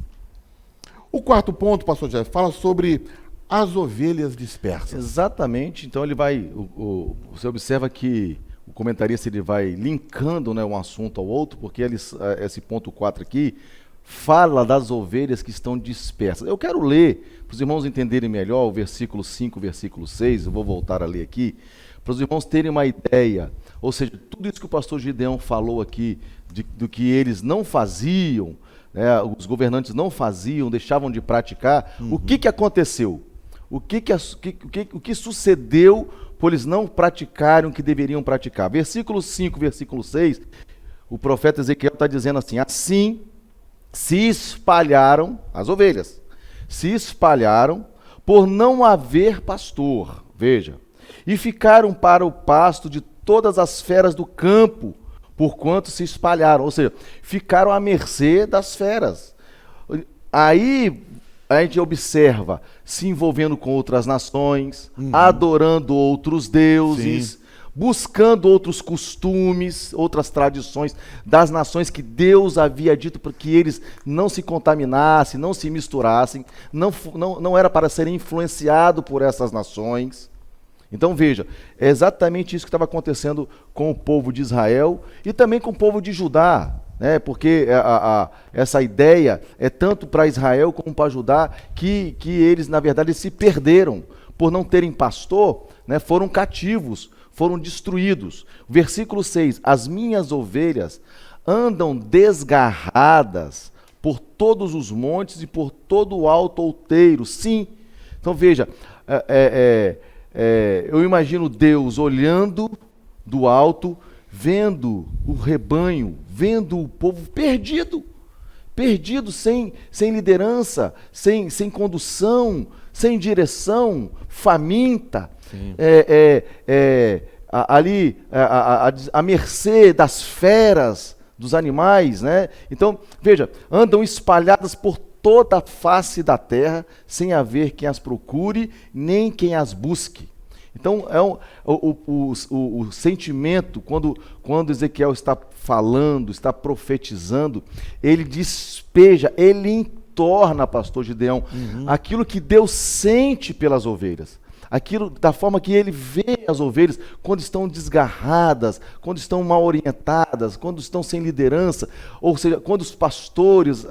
O quarto ponto, pastor Jeff, fala sobre as ovelhas dispersas. Exatamente. Então ele vai, você observa que o comentarista ele vai linkando, né, um assunto ao outro, porque esse ponto 4 aqui fala das ovelhas que estão dispersas. Eu quero ler, para os irmãos entenderem melhor, o versículo 5, versículo 6, eu vou voltar a ler aqui, para os irmãos terem uma ideia. Ou seja, tudo isso que o pastor Gideão falou aqui, do que eles não faziam, né, os governantes não faziam, deixavam de praticar, o que aconteceu? O que sucedeu por eles não praticarem o que deveriam praticar? Versículo 5, versículo 6, o profeta Ezequiel está dizendo assim: assim se espalharam as ovelhas, se espalharam por não haver pastor, veja, e ficaram para o pasto de todas as feras do campo, porquanto se espalharam, ou seja, ficaram à mercê das feras. Aí a gente observa se envolvendo com outras nações, adorando outros deuses, Sim. buscando outros costumes, outras tradições das nações que Deus havia dito para que eles não se contaminassem, não se misturassem, não era para serem influenciados por essas nações. Então veja, é exatamente isso que estava acontecendo com o povo de Israel e também com o povo de Judá, né? Porque essa ideia é tanto para Israel como para Judá que eles, na verdade, se perderam por não terem pastor, né? Foram cativos, foram destruídos. Versículo 6, as minhas ovelhas andam desgarradas por todos os montes e por todo o alto outeiro. Sim, então veja, eu imagino Deus olhando do alto, vendo o rebanho, vendo o povo perdido, sem liderança, sem condução, sem direção, faminta, ali à mercê das feras, dos animais, né? Então, veja, andam espalhadas por toda a face da terra, sem haver quem as procure, nem quem as busque. Então, o sentimento, quando Ezequiel está falando, está profetizando, ele despeja, ele entorna, pastor Gideão, aquilo que Deus sente pelas ovelhas. Aquilo da forma que ele vê as ovelhas quando estão desgarradas, quando estão mal orientadas, quando estão sem liderança, ou seja, quando os pastores,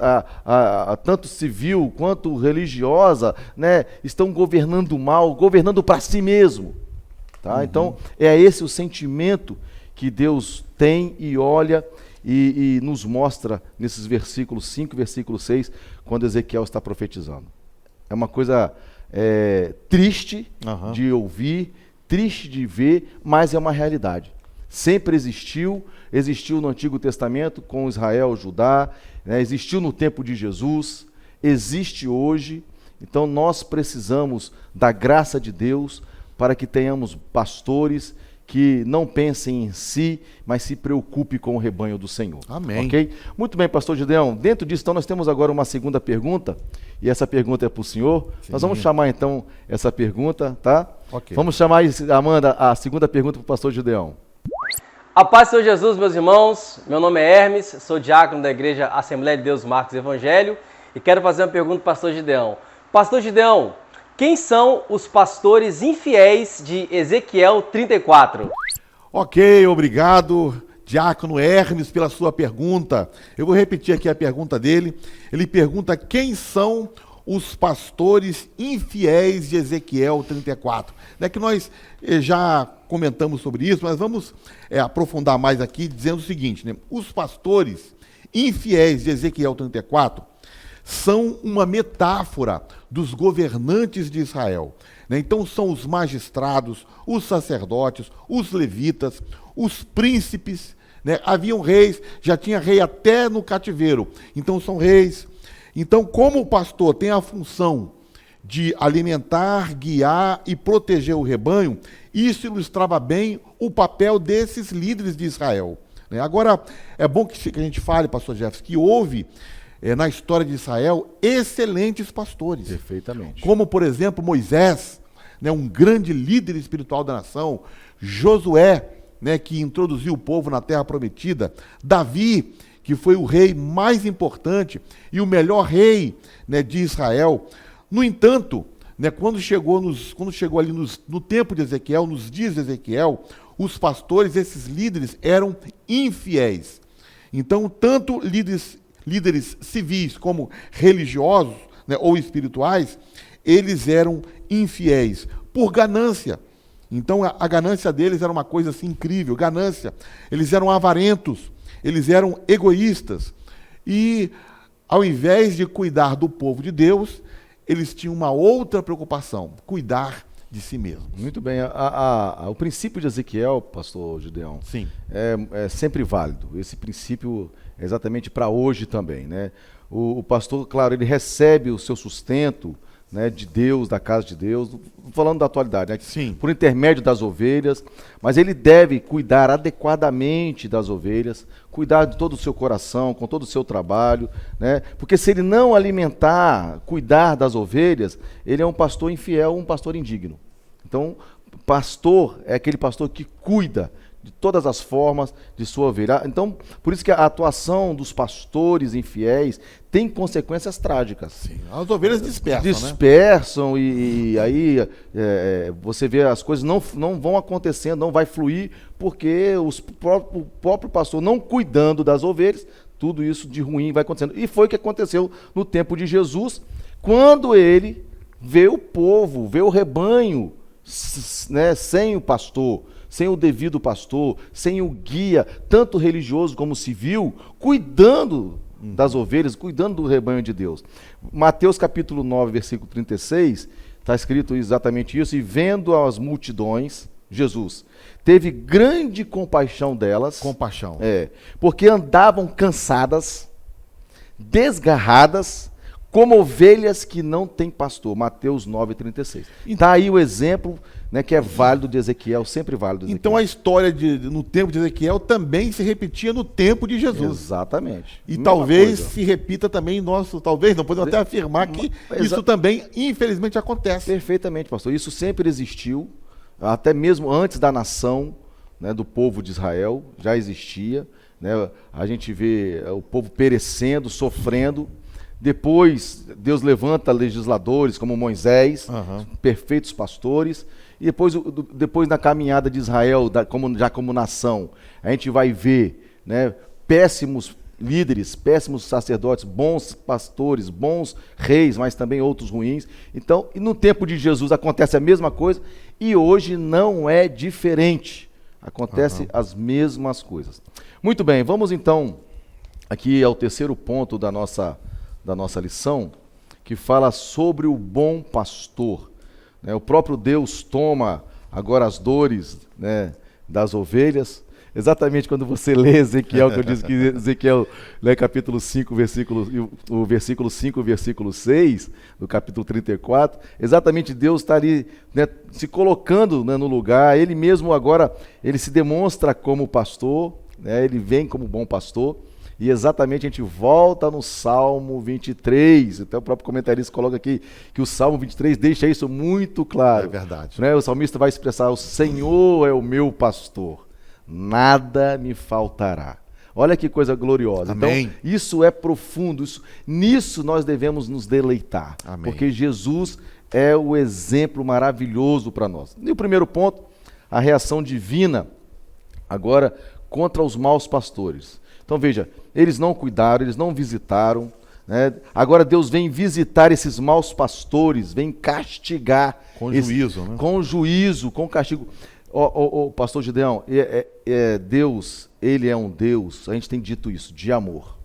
tanto civil quanto religiosa, né, estão governando mal, governando para si mesmo. Tá? Então, é esse o sentimento que Deus tem e olha e nos mostra nesses versículos 5 e versículo 6, quando Ezequiel está profetizando. É uma coisa triste de ouvir, triste de ver, mas é uma realidade. Sempre existiu no Antigo Testamento com Israel, Judá, né, existiu no tempo de Jesus, existe hoje. Então nós precisamos da graça de Deus para que tenhamos pastores que não pensem em si, mas se preocupe com o rebanho do Senhor. Amém. Ok? Muito bem, pastor Gideão. Dentro disso, então, nós temos agora uma segunda pergunta, e essa pergunta é para o senhor. Sim. Nós vamos chamar, então, essa pergunta, tá? Ok. Vamos chamar, Amanda, a segunda pergunta para o pastor Gideão. A paz do Senhor Jesus, meus irmãos. Meu nome é Hermes, sou diácono da Igreja Assembleia de Deus Marcos Evangelho, e quero fazer uma pergunta para o pastor Gideão. Pastor Gideão, quem são os pastores infiéis de Ezequiel 34? Ok, obrigado, diácono Hermes, pela sua pergunta. Eu vou repetir aqui a pergunta dele. Ele pergunta quem são os pastores infiéis de Ezequiel 34. É que nós já comentamos sobre isso, mas vamos aprofundar mais aqui, dizendo o seguinte, né? Os pastores infiéis de Ezequiel 34 são uma metáfora dos governantes de Israel. Né? Então são os magistrados, os sacerdotes, os levitas, os príncipes, né? Haviam reis, já tinha rei até no cativeiro, então são reis. Então, como o pastor tem a função de alimentar, guiar e proteger o rebanho, isso ilustrava bem o papel desses líderes de Israel. Né? Agora, é bom que a gente fale, pastor Jefferson, que houve na história de Israel excelentes pastores. Perfeitamente. Como, por exemplo, Moisés, né, um grande líder espiritual da nação, Josué, né, que introduziu o povo na terra prometida, Davi, que foi o rei mais importante e o melhor rei, né, de Israel. No entanto, né, quando chegou ali no tempo de Ezequiel, nos dias de Ezequiel, os pastores, esses líderes, eram infiéis. Então, tanto líderes civis como religiosos, né, ou espirituais, eles eram infiéis por ganância. Então a ganância deles era uma coisa assim incrível, ganância. Eles eram avarentos, eles eram egoístas. E Ao invés de cuidar do povo de Deus, eles tinham uma outra preocupação, cuidar de si mesmos. Muito bem. O princípio de Ezequiel, pastor Gideão, Sim. é sempre válido. Esse princípio é exatamente para hoje também, né? O pastor, claro, ele recebe o seu sustento, né, de Deus, da casa de Deus, falando da atualidade, né? Sim. Por intermédio das ovelhas, mas ele deve cuidar adequadamente das ovelhas, cuidar de todo o seu coração, com todo o seu trabalho, né? Porque se ele não alimentar, cuidar das ovelhas, ele é um pastor infiel, um pastor indigno. Então, pastor é aquele pastor que cuida de todas as formas de sua ovelha. Então, por isso que a atuação dos pastores infiéis tem consequências trágicas. Sim. As ovelhas dispersam, né? Dispersam e aí você vê as coisas não vão acontecendo, não vai fluir, porque o próprio pastor não cuidando das ovelhas, tudo isso de ruim vai acontecendo. E foi o que aconteceu no tempo de Jesus, quando ele vê o povo, vê o rebanho, né, sem o pastor, sem o devido pastor, sem o guia, tanto religioso como civil, cuidando das ovelhas, cuidando do rebanho de Deus. Mateus capítulo 9, versículo 36, está escrito exatamente isso: e vendo as multidões, Jesus teve grande compaixão delas. Compaixão. Porque andavam cansadas, desgarradas, como ovelhas que não têm pastor. Mateus 9, 36. Está aí o exemplo, né, que é válido de Ezequiel, sempre válido de Ezequiel. Então a história no tempo de Ezequiel também se repetia no tempo de Jesus. Exatamente. E Mesma talvez coisa. se repita também em nosso, talvez, não podemos até afirmar que isso também, infelizmente, acontece. Perfeitamente, pastor. Isso sempre existiu, até mesmo antes da nação, né, do povo de Israel, já existia, né? A gente vê o povo perecendo, sofrendo. Depois, Deus levanta legisladores como Moisés, perfeitos pastores. E depois na caminhada de Israel, como nação, a gente vai ver, né, péssimos líderes, péssimos sacerdotes, bons pastores, bons reis, mas também outros ruins. Então, e no tempo de Jesus acontece a mesma coisa, e hoje não é diferente. Acontece as mesmas coisas. Muito bem, vamos então aqui ao terceiro ponto da nossa lição, que fala sobre o bom pastor. O próprio Deus toma agora as dores, né, das ovelhas. Exatamente quando você lê Ezequiel, que eu disse que Ezequiel, né, capítulo 5, o versículo 5 e o versículo 6, do capítulo 34, exatamente Deus está ali, né, se colocando, né, no lugar. Ele mesmo agora, ele se demonstra como pastor, né, ele vem como bom pastor. E exatamente a gente volta no Salmo 23, até o próprio comentarista coloca aqui que o Salmo 23 deixa isso muito claro. É verdade. Né? O salmista vai expressar: o Senhor é o meu pastor, nada me faltará. Olha que coisa gloriosa. Amém. Então, isso é profundo, nisso nós devemos nos deleitar. Amém. Porque Jesus é o exemplo maravilhoso para nós. E o primeiro ponto, a reação divina, agora, contra os maus pastores. Então veja, eles não cuidaram, eles não visitaram, né? Agora Deus vem visitar esses maus pastores, vem castigar. Com juízo, né? Com juízo, com castigo. Pastor Gideão, Deus, ele é um Deus, a gente tem dito isso, de amor.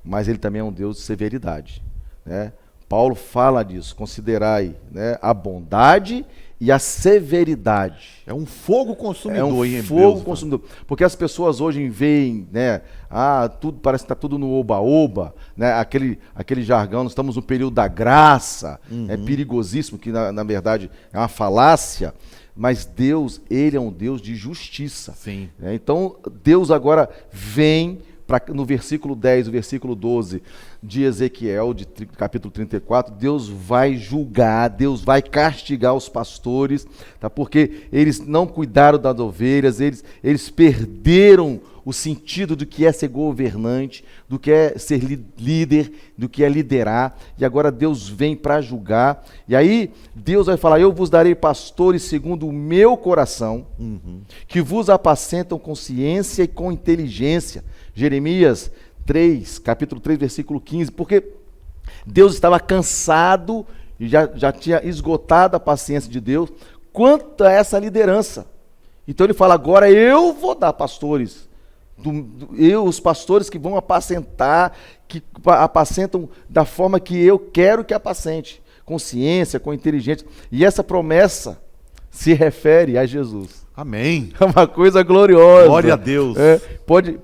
Mas ele também é um Deus de severidade, né? Paulo fala disso: considerai, né, a bondade e a severidade. É um fogo consumidor. É um fogo consumidor. Porque as pessoas hoje veem, né, tudo parece que está tudo no oba-oba, né, aquele jargão, nós estamos no período da graça, é perigosíssimo, que na verdade é uma falácia, mas Deus, ele é um Deus de justiça. Sim. Então, Deus agora vem, no versículo 10, o versículo 12 de Ezequiel, capítulo 34, Deus vai julgar, Deus vai castigar os pastores, tá? Porque eles não cuidaram das ovelhas, eles perderam o sentido do que é ser governante, do que é ser líder, do que é liderar, e agora Deus vem para julgar. E aí Deus vai falar: eu vos darei pastores segundo o meu coração, que vos apacentam com ciência e com inteligência. Jeremias 3, capítulo 3, versículo 15, porque Deus estava cansado e já tinha esgotado a paciência de Deus quanto a essa liderança. Então ele fala: agora eu vou dar pastores os pastores que vão apacentar, que apacentam da forma que eu quero que apacente, com ciência, com inteligência. E essa promessa se refere a Jesus. Amém. É uma coisa gloriosa. Glória a Deus.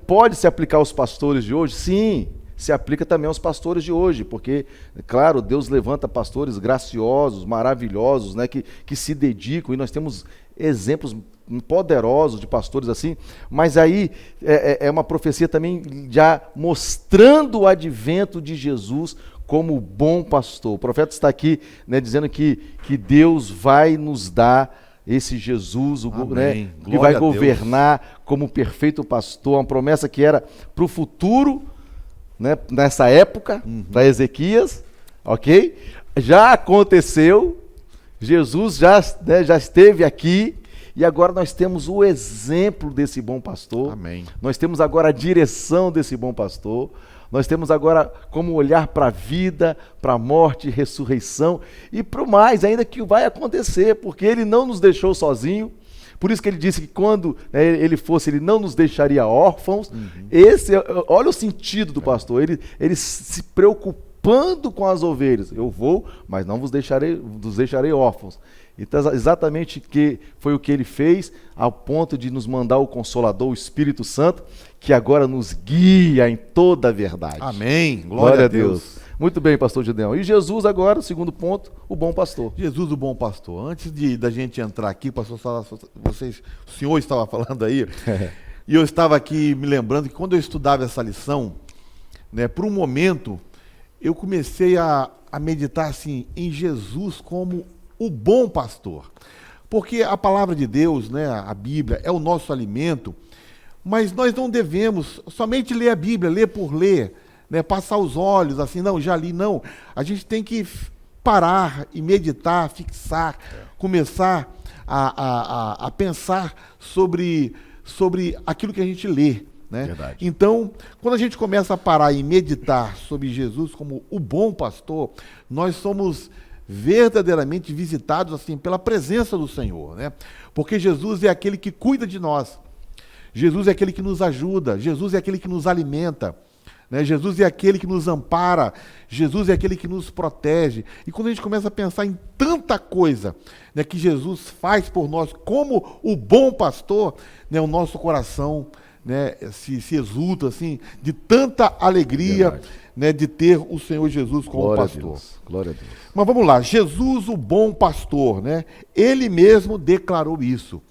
Pode se aplicar aos pastores de hoje? Sim, se aplica também aos pastores de hoje, porque, claro, Deus levanta pastores graciosos, maravilhosos, né, que se dedicam, e nós temos exemplos poderosos de pastores assim, mas aí é uma profecia também já mostrando o advento de Jesus como bom pastor. O profeta está aqui, né, dizendo que Deus vai nos dar esse Jesus, né, que vai governar como perfeito pastor, uma promessa que era para o futuro, né, nessa época, para Ezequias, ok? Já aconteceu, Jesus já esteve aqui, e agora nós temos o exemplo desse bom pastor. Amém. Nós temos agora a direção desse bom pastor. Nós temos agora como olhar para a vida, para a morte e ressurreição e para o mais, ainda que vai acontecer, porque ele não nos deixou sozinho. Por isso que ele disse que quando ele fosse, ele não nos deixaria órfãos. Olha o sentido do pastor, ele se preocupando com as ovelhas. Eu vou, mas não vos deixarei órfãos. Então, exatamente que foi o que ele fez, ao ponto de nos mandar o Consolador, o Espírito Santo, que agora nos guia em toda a verdade. Amém. Glória a Deus. Muito bem, pastor Gideão. E Jesus agora, segundo ponto, o bom pastor. Jesus, o bom pastor. Antes da gente entrar aqui, pastor, o senhor estava falando aí, e eu estava aqui me lembrando que quando eu estudava essa lição, né, por um momento, eu comecei a meditar assim, em Jesus como o bom pastor. Porque a palavra de Deus, né, a Bíblia, é o nosso alimento, mas nós não devemos somente ler a Bíblia, ler por ler, né, passar os olhos assim, não, já li, não. A gente tem que parar e meditar, fixar, começar a pensar sobre aquilo que a gente lê. Né? Verdade. Então, quando a gente começa a parar e meditar sobre Jesus como o bom pastor, nós somos verdadeiramente visitados assim pela presença do Senhor, né? Porque Jesus é aquele que cuida de nós, Jesus é aquele que nos ajuda, Jesus é aquele que nos alimenta, né? Jesus é aquele que nos ampara, Jesus é aquele que nos protege. E quando a gente começa a pensar em tanta coisa, né, que Jesus faz por nós como o bom pastor, né, o nosso coração, né, se exulta assim, de tanta alegria, né, de ter o Senhor Jesus como Glória pastor. A Deus. Glória a Deus. Mas vamos lá, Jesus, o bom pastor, né, ele mesmo declarou isso.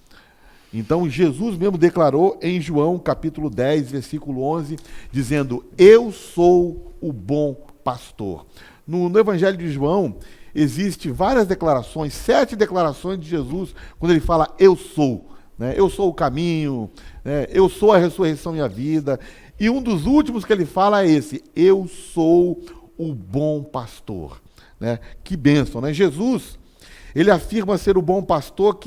Então, Jesus mesmo declarou em João, capítulo 10, versículo 11, dizendo, eu sou o bom pastor. No Evangelho de João, existe várias declarações, 7 declarações de Jesus, quando ele fala, eu sou. Né? Eu sou o caminho, né? Eu sou a ressurreição e a vida. E um dos últimos que ele fala é esse, eu sou o bom pastor. Né? Que bênção, né? Jesus, ele afirma ser o bom pastor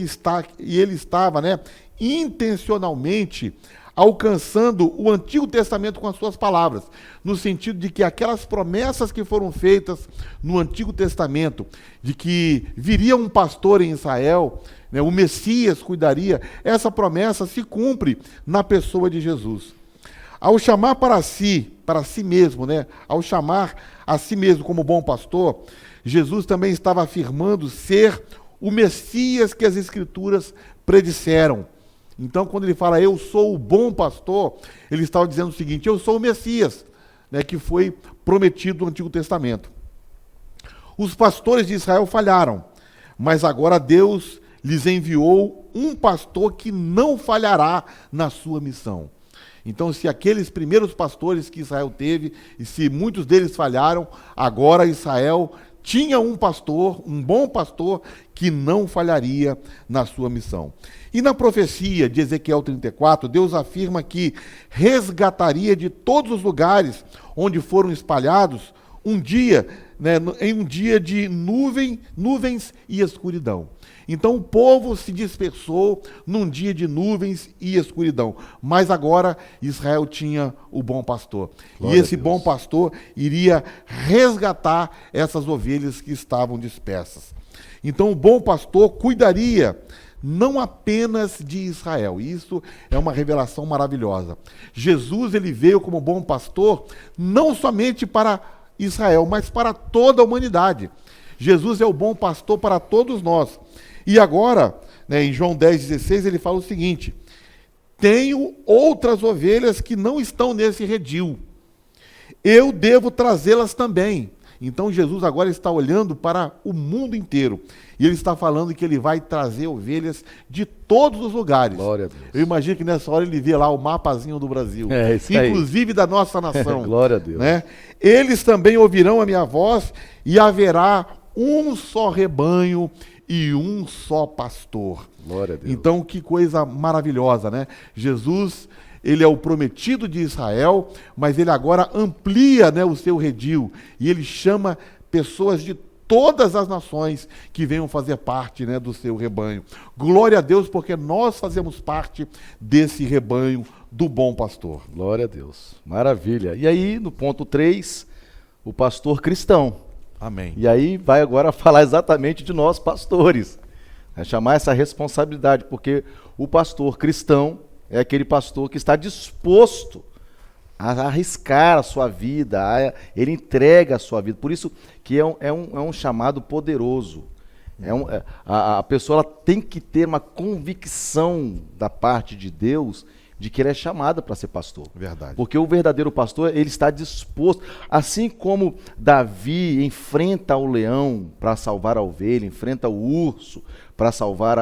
ele estava, né, intencionalmente alcançando o Antigo Testamento com as suas palavras, no sentido de que aquelas promessas que foram feitas no Antigo Testamento, de que viria um pastor em Israel, né, o Messias cuidaria, essa promessa se cumpre na pessoa de Jesus. Ao chamar para si mesmo, né, ao chamar a si mesmo como bom pastor, Jesus também estava afirmando ser o Messias que as Escrituras predisseram. Então, quando ele fala, eu sou o bom pastor, ele estava dizendo o seguinte, eu sou o Messias, né, que foi prometido no Antigo Testamento. Os pastores de Israel falharam, mas agora Deus lhes enviou um pastor que não falhará na sua missão. Então, se aqueles primeiros pastores que Israel teve, e se muitos deles falharam, agora Israel tinha um pastor, um bom pastor, que não falharia na sua missão. E na profecia de Ezequiel 34, Deus afirma que resgataria de todos os lugares onde foram espalhados um dia, né, em um dia de nuvens e escuridão. Então o povo se dispersou num dia de nuvens e escuridão. Mas agora Israel tinha o bom pastor. Glória e esse a Deus. bom pastor iria resgatar essas ovelhas que estavam dispersas. Então o bom pastor cuidaria não apenas de Israel. Isso é uma revelação maravilhosa. Jesus, ele veio como bom pastor, não somente para Israel, mas para toda a humanidade. Jesus é o bom pastor para todos nós. E agora, né, em João 10,16, ele fala o seguinte: tenho outras ovelhas que não estão nesse redil. Eu devo trazê-las também. Então Jesus agora está olhando para o mundo inteiro. E ele está falando que ele vai trazer ovelhas de todos os lugares. Glória a Deus. Eu imagino que nessa hora ele vê lá o mapazinho do Brasil. Isso aí. Inclusive da nossa nação. Glória a Deus. Né? Eles também ouvirão a minha voz e haverá um só rebanho e um só pastor. Glória a Deus. Então, que coisa maravilhosa, né? Jesus, ele é o prometido de Israel, mas ele agora amplia, né, o seu redil, e ele chama pessoas de todas as nações que venham fazer parte, né, do seu rebanho. Glória a Deus, porque nós fazemos parte desse rebanho do bom pastor. Glória a Deus. Maravilha. E aí, no ponto 3, o pastor cristão. Amém. E aí vai agora falar exatamente de nós, pastores. É chamar essa responsabilidade, porque o pastor cristão é aquele pastor que está disposto a arriscar a sua vida, ele entrega a sua vida. Por isso que é um chamado poderoso. A pessoa ela tem que ter uma convicção da parte de Deus de que ele é chamado para ser pastor. Verdade. Porque o verdadeiro pastor, ele está disposto, assim como Davi enfrenta o leão para salvar a ovelha, enfrenta o urso para salvar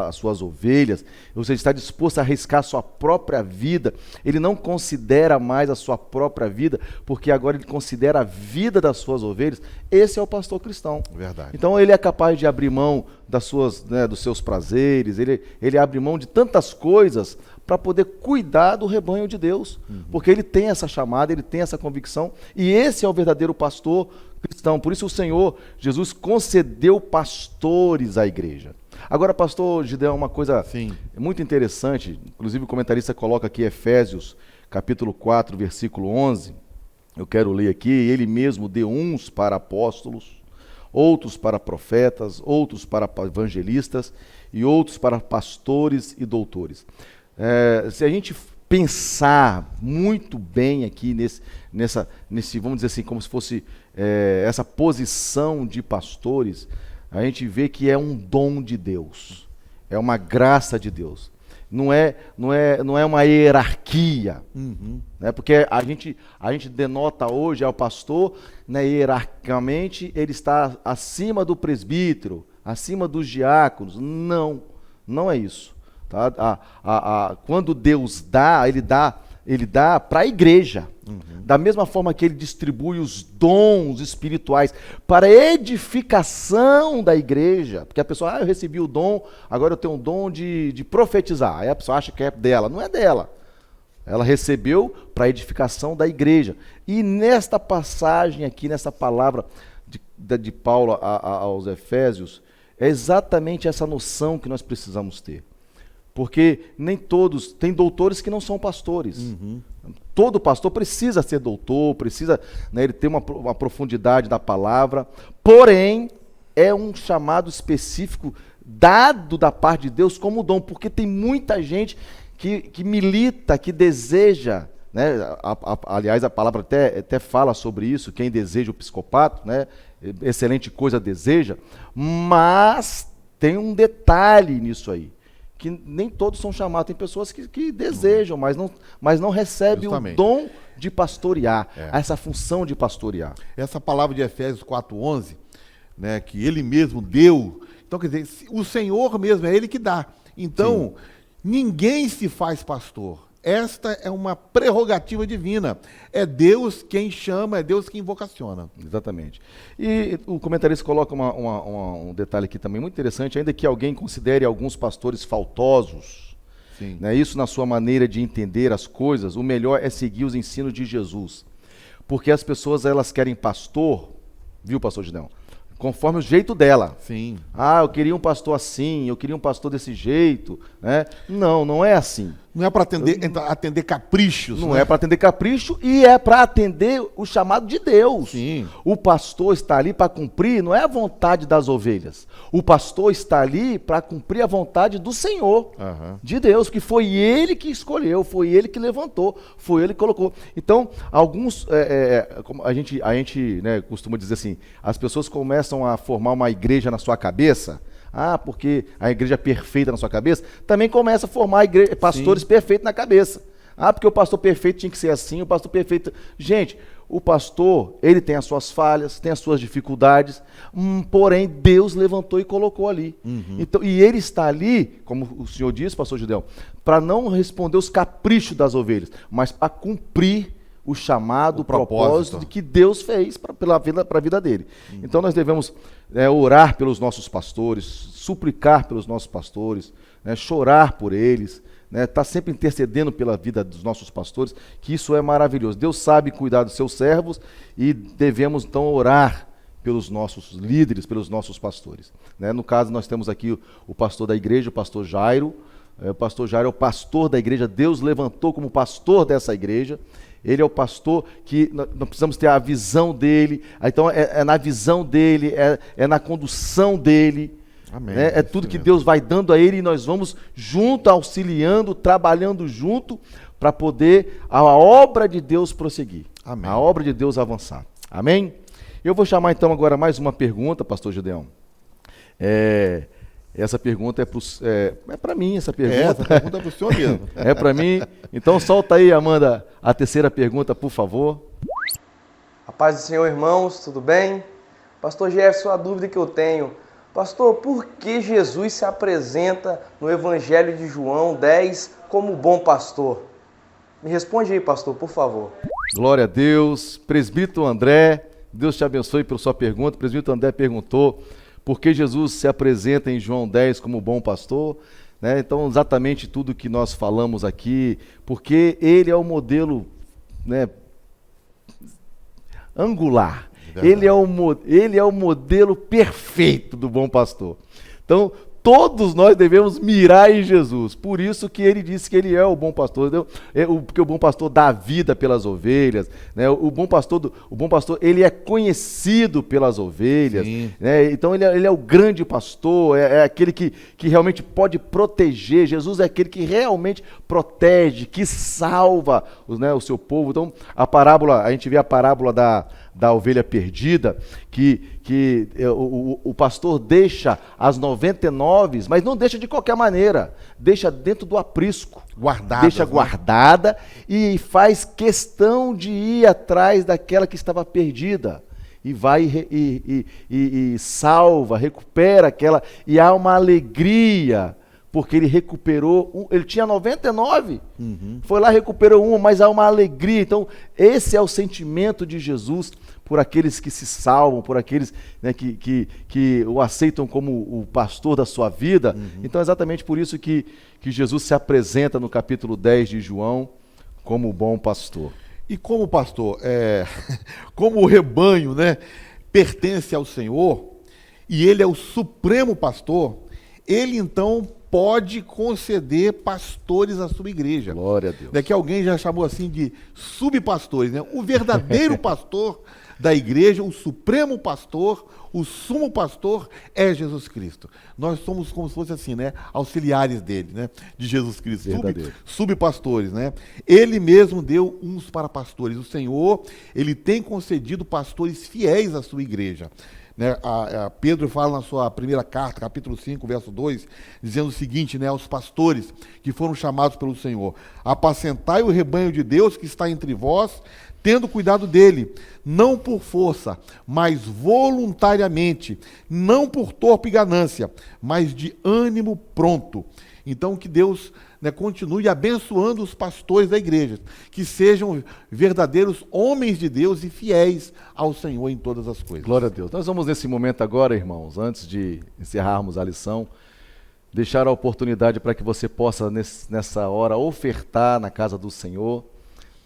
as suas ovelhas, ou seja, está disposto a arriscar a sua própria vida. Ele não considera mais a sua própria vida, porque agora ele considera a vida das suas ovelhas. Esse é o pastor cristão. Verdade. Então ele é capaz de abrir mão dos seus prazeres, ele abre mão de tantas coisas para poder cuidar do rebanho de Deus, porque ele tem essa chamada, ele tem essa convicção, e esse é o verdadeiro pastor cristão. Por isso o Senhor Jesus concedeu pastores à igreja. Agora, pastor Gideão, uma coisa muito interessante, inclusive o comentarista coloca aqui Efésios, capítulo 4, versículo 11, eu quero ler aqui: ele mesmo deu uns para apóstolos, outros para profetas, outros para evangelistas e outros para pastores e doutores. Se a gente pensar muito bem aqui nesse, vamos dizer assim, como se fosse essa posição de pastores, a gente vê que é um dom de Deus, é uma graça de Deus. Não é uma hierarquia, né? Porque a gente denota hoje ao pastor, né, hierarquicamente ele está acima do presbítero, acima dos diáconos. Não é isso. Tá? Quando Deus dá, ele dá para a igreja. Da mesma forma que ele distribui os dons espirituais para a edificação da igreja. Porque a pessoa, eu recebi o dom, agora eu tenho um dom de profetizar. Aí a pessoa acha que é dela. Não é dela. Ela recebeu para a edificação da igreja. E nesta passagem aqui, nessa palavra de Paulo aos Efésios, é exatamente essa noção que nós precisamos ter. Porque nem todos, tem doutores que não são pastores. Todo pastor precisa ser doutor, precisa, né, ele ter uma profundidade da palavra, porém é um chamado específico dado da parte de Deus como dom, porque tem muita gente que milita, que deseja, né, aliás a palavra até fala sobre isso, quem deseja o psicopato, né, excelente coisa deseja, mas tem um detalhe nisso aí, que nem todos são chamados. Tem pessoas que desejam, mas não recebem o dom de pastorear, essa função de pastorear. Essa palavra de Efésios 4:11, né, que ele mesmo deu, então quer dizer, o Senhor mesmo, é ele que dá. Então, ninguém se faz pastor. Esta é uma prerrogativa divina. É Deus quem chama, é Deus quem vocaciona. Exatamente. E o comentarista coloca um detalhe aqui também muito interessante, ainda que alguém considere alguns pastores faltosos, né, isso na sua maneira de entender as coisas, o melhor é seguir os ensinos de Jesus. Porque as pessoas, elas querem pastor, viu, pastor Gideão? conforme o jeito dela. Sim. Ah, eu queria um pastor assim, eu queria um pastor desse jeito, né? Não, não é assim. Não é para atender caprichos. Não né? é para atender capricho e é para atender o chamado de Deus. Sim. O pastor está ali para cumprir, não é a vontade das ovelhas. O pastor está ali para cumprir a vontade do Senhor, de Deus, que foi ele que escolheu, foi ele que levantou, foi ele que colocou. Então, alguns, como a gente né, costuma dizer assim, as pessoas começam a formar uma igreja na sua cabeça. Ah, porque a igreja é perfeita na sua cabeça, também começa a formar pastores perfeitos na cabeça. Ah, porque o pastor perfeito tinha que ser assim, o pastor perfeito... Gente, o pastor, ele tem as suas falhas, tem as suas dificuldades, porém Deus levantou e colocou ali. Então, e ele está ali, como o senhor disse, pastor Gideão, para não responder os caprichos das ovelhas, mas para cumprir o chamado, o propósito que Deus fez para a vida dele. Então nós devemos orar pelos nossos pastores, suplicar pelos nossos pastores, né, chorar por eles, tá sempre intercedendo pela vida dos nossos pastores, que isso é maravilhoso. Deus sabe cuidar dos seus servos e devemos então orar pelos nossos líderes, pelos nossos pastores. Né? No caso, nós temos aqui o pastor da igreja, o pastor Jairo. O pastor Jairo é o pastor da igreja, Deus levantou como pastor dessa igreja. Ele é o pastor que nós precisamos ter a visão dele, então é na visão dele, é na condução dele. Amém. Né? É tudo que Deus vai dando a ele e nós vamos junto, auxiliando, trabalhando junto para poder a obra de Deus prosseguir. Amém. A obra de Deus avançar. Amém? Eu vou chamar então agora mais uma pergunta, pastor Gideão. Essa pergunta é para mim, essa pergunta. Essa pergunta é para o senhor mesmo. É para mim. Então solta aí, Amanda, a terceira pergunta, por favor. A paz do Senhor, irmãos, tudo bem? Pastor Jefferson, a dúvida que eu tenho. Pastor, por que Jesus se apresenta no Evangelho de João 10 como bom pastor? Me responde aí, pastor, por favor. Glória a Deus. Presbítero André, Deus te abençoe pela sua pergunta. O presbítero André perguntou por que Jesus se apresenta em João 10 como bom pastor. Né? Então, exatamente tudo que nós falamos aqui, porque ele é o modelo, né, angular. Ele é o modelo perfeito do bom pastor. Então, todos nós devemos mirar em Jesus. Por isso que ele disse que ele é o bom pastor. Porque o bom pastor dá vida pelas ovelhas. Né? O bom pastor, ele é conhecido pelas ovelhas. Né? Então, ele é o grande pastor, é aquele que realmente pode proteger. Jesus é aquele que realmente protege, que salva o seu povo. Então, a gente vê a parábola da ovelha perdida, que o pastor deixa as 99, mas não deixa de qualquer maneira, deixa dentro do aprisco, deixa guardada e faz questão de ir atrás daquela que estava perdida. E vai e salva, recupera aquela, e há uma alegria, porque ele recuperou, ele tinha 99, foi lá, recuperou uma, mas há uma alegria. Então, esse é o sentimento de Jesus por aqueles que se salvam, por aqueles, né, que o aceitam como o pastor da sua vida. Então, é exatamente por isso que Jesus se apresenta no capítulo 10 de João como o bom pastor. E como pastor, como o rebanho, né, pertence ao Senhor, e ele é o supremo pastor, ele então pode conceder pastores à sua igreja. Glória a Deus. Daqui alguém já chamou assim de subpastores, né? O verdadeiro pastor da igreja, o supremo pastor, o sumo pastor é Jesus Cristo. Nós somos como se fosse assim, né? Auxiliares dele, né? De Jesus Cristo, subpastores, né? Ele mesmo deu uns para pastores. O Senhor, ele tem concedido pastores fiéis à sua igreja. Né, Pedro fala na sua primeira carta, capítulo 5, verso 2, dizendo o seguinte, né, aos pastores que foram chamados pelo Senhor: apacentai o rebanho de Deus que está entre vós, tendo cuidado dele, não por força, mas voluntariamente, não por torpe ganância, mas de ânimo pronto. Então, que Deus, né, continue abençoando os pastores da igreja, que sejam verdadeiros homens de Deus e fiéis ao Senhor em todas as coisas. Glória a Deus. Nós vamos nesse momento agora, irmãos, antes de encerrarmos a lição, deixar a oportunidade para que você possa, nessa hora, ofertar na casa do Senhor.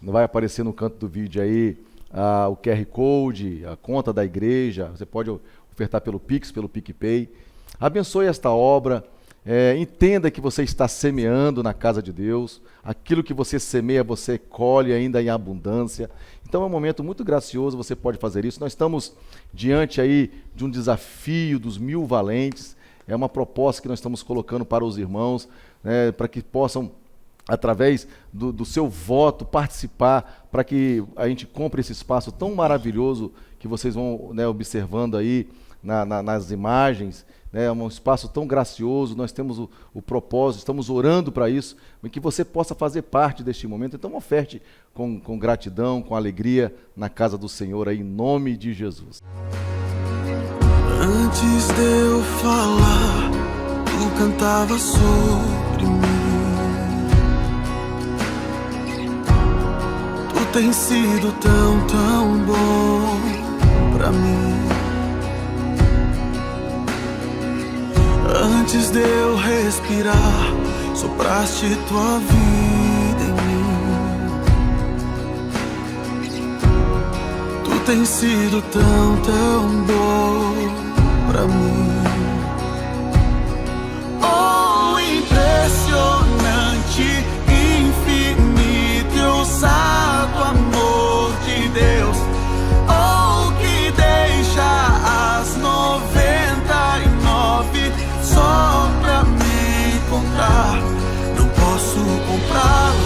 Vai aparecer no canto do vídeo aí o QR Code, a conta da igreja. Você pode ofertar pelo Pix, pelo PicPay. Abençoe esta obra. Entenda que você está semeando na casa de Deus. Aquilo que você semeia, você colhe ainda em abundância. Então é um momento muito gracioso, você pode fazer isso. Nós estamos diante aí de um desafio dos 1000 valentes. É uma proposta que nós estamos colocando para os irmãos, né, para que possam, através do seu voto, participar, para que a gente compre esse espaço tão maravilhoso que vocês vão, né, observando aí nas imagens. É um espaço tão gracioso, nós temos o propósito, estamos orando para isso, que você possa fazer parte deste momento. Então oferte com gratidão, com alegria na casa do Senhor, aí, em nome de Jesus. Antes de eu falar, tu cantava sobre mim. Tu tens sido tão, tão bom pra mim. Antes de eu respirar, sopraste tua vida em mim. Tu tens sido tão, tão bom pra mim. Oh, impressionante, infinito e ousado amor de Deus. Oh, que deixa as 99 só pra me encontrar. Não posso comprá-lo,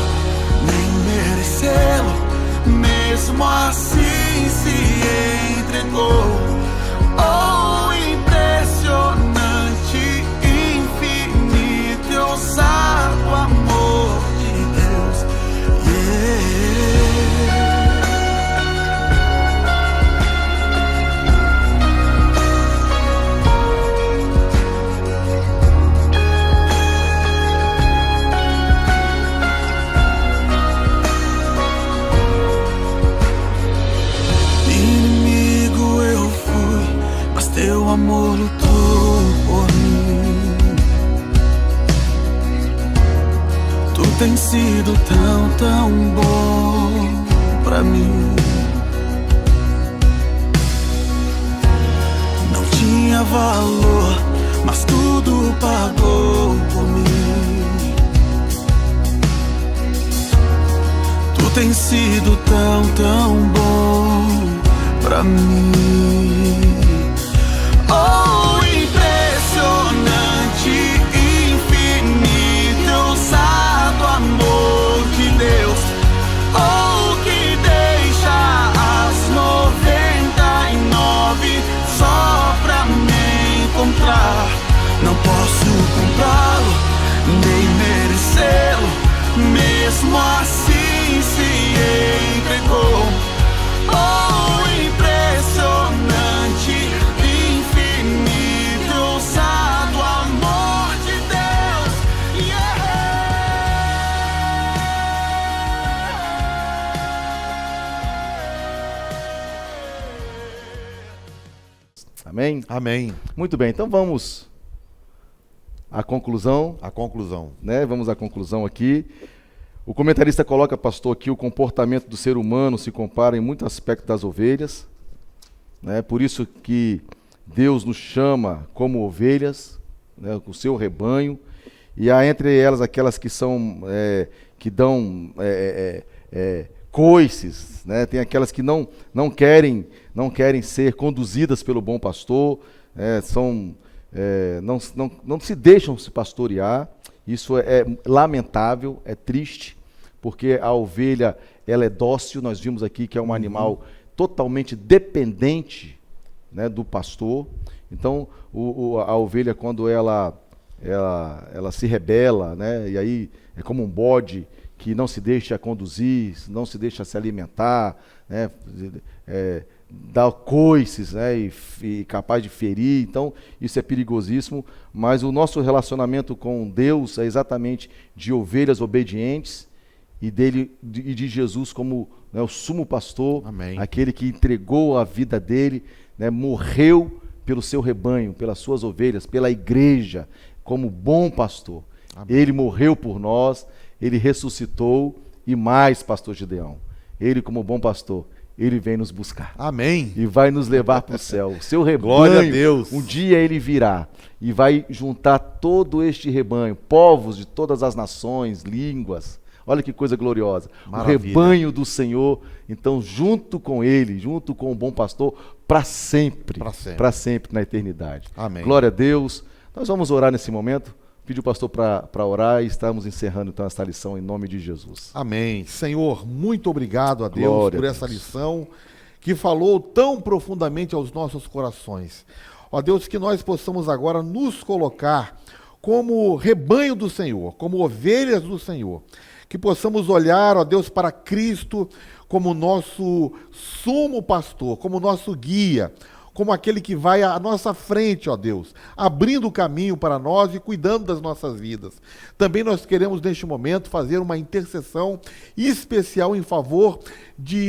nem merecê-lo. Mesmo assim se entregou. Oh, impressionante, infinito e ousado amor de Deus. Inimigo eu fui, mas teu amor lutou por mim. Tu tens sido tão, tão bom pra mim. Não tinha valor, mas tudo pagou por mim. Tu tens sido tão, tão bom pra mim. Oh, impressionante, infinito, ousado amor de Deus. Oh, que deixa as 99 só pra me encontrar. Não posso comprá-lo, nem merecê-lo. Mesmo assim se entregou. Oh, impressionante, infinito, ousado amor de Deus. Amém? Amém. Muito bem, então vamos à conclusão. A conclusão. Né? Vamos à conclusão aqui. O comentarista coloca, pastor, que o comportamento do ser humano se compara em muito aspecto das ovelhas, né? Por isso que Deus nos chama como ovelhas, né, o seu rebanho, e há entre elas aquelas que são que dão coices, né? Tem aquelas que não querem ser conduzidas pelo bom pastor, não se deixam se pastorear. Isso é lamentável, é triste, porque a ovelha, ela é dócil. Nós vimos aqui que é um animal totalmente dependente, né, do pastor. Então, a ovelha, quando ela se rebela, né, e aí é como um bode que não se deixa conduzir, não se deixa se alimentar, né, dá coices, né, e capaz de ferir. Então isso é perigosíssimo, mas o nosso relacionamento com Deus é exatamente de ovelhas obedientes e de Jesus como, né, o sumo pastor. Amém. Aquele que entregou a vida dele, né, morreu pelo seu rebanho, pelas suas ovelhas, pela igreja, como bom pastor. Amém. Ele morreu por nós, ele ressuscitou, e mais, pastor Gideão, ele como bom pastor, ele vem nos buscar. Amém. E vai nos levar para o céu. O seu rebanho, Glória a Deus. um dia ele virá e vai juntar todo este rebanho, povos de todas as nações, línguas. Olha que coisa gloriosa. Maravilha. O rebanho do Senhor, então, junto com ele, junto com o bom pastor, para sempre. Para sempre na eternidade. Amém. Glória a Deus. Nós vamos orar nesse momento. Pedir o pastor para orar e estamos encerrando então esta lição em nome de Jesus. Amém. Senhor, muito obrigado a Deus Glória por a essa Deus. lição que falou tão profundamente aos nossos corações. Ó Deus, que nós possamos agora nos colocar como rebanho do Senhor, como ovelhas do Senhor. Que possamos olhar, ó Deus, para Cristo como nosso sumo pastor, como nosso guia, como aquele que vai à nossa frente, ó Deus, abrindo o caminho para nós e cuidando das nossas vidas. Também nós queremos, neste momento, fazer uma intercessão especial em favor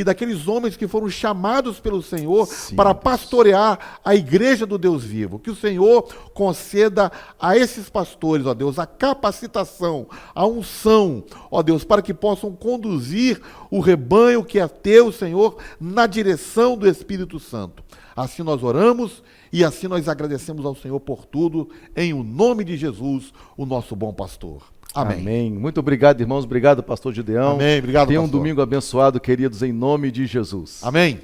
daqueles homens que foram chamados pelo Senhor para pastorear a igreja do Deus vivo. Que o Senhor conceda a esses pastores, ó Deus, a capacitação, a unção, ó Deus, para que possam conduzir o rebanho que é teu, Senhor, na direção do Espírito Santo. Assim nós oramos e assim nós agradecemos ao Senhor por tudo, em o nome de Jesus, o nosso bom pastor. Amém. Amém. Muito obrigado, irmãos. Obrigado, pastor Gideão. Amém. Obrigado, Tenham um pastor. domingo abençoado, queridos, em nome de Jesus. Amém.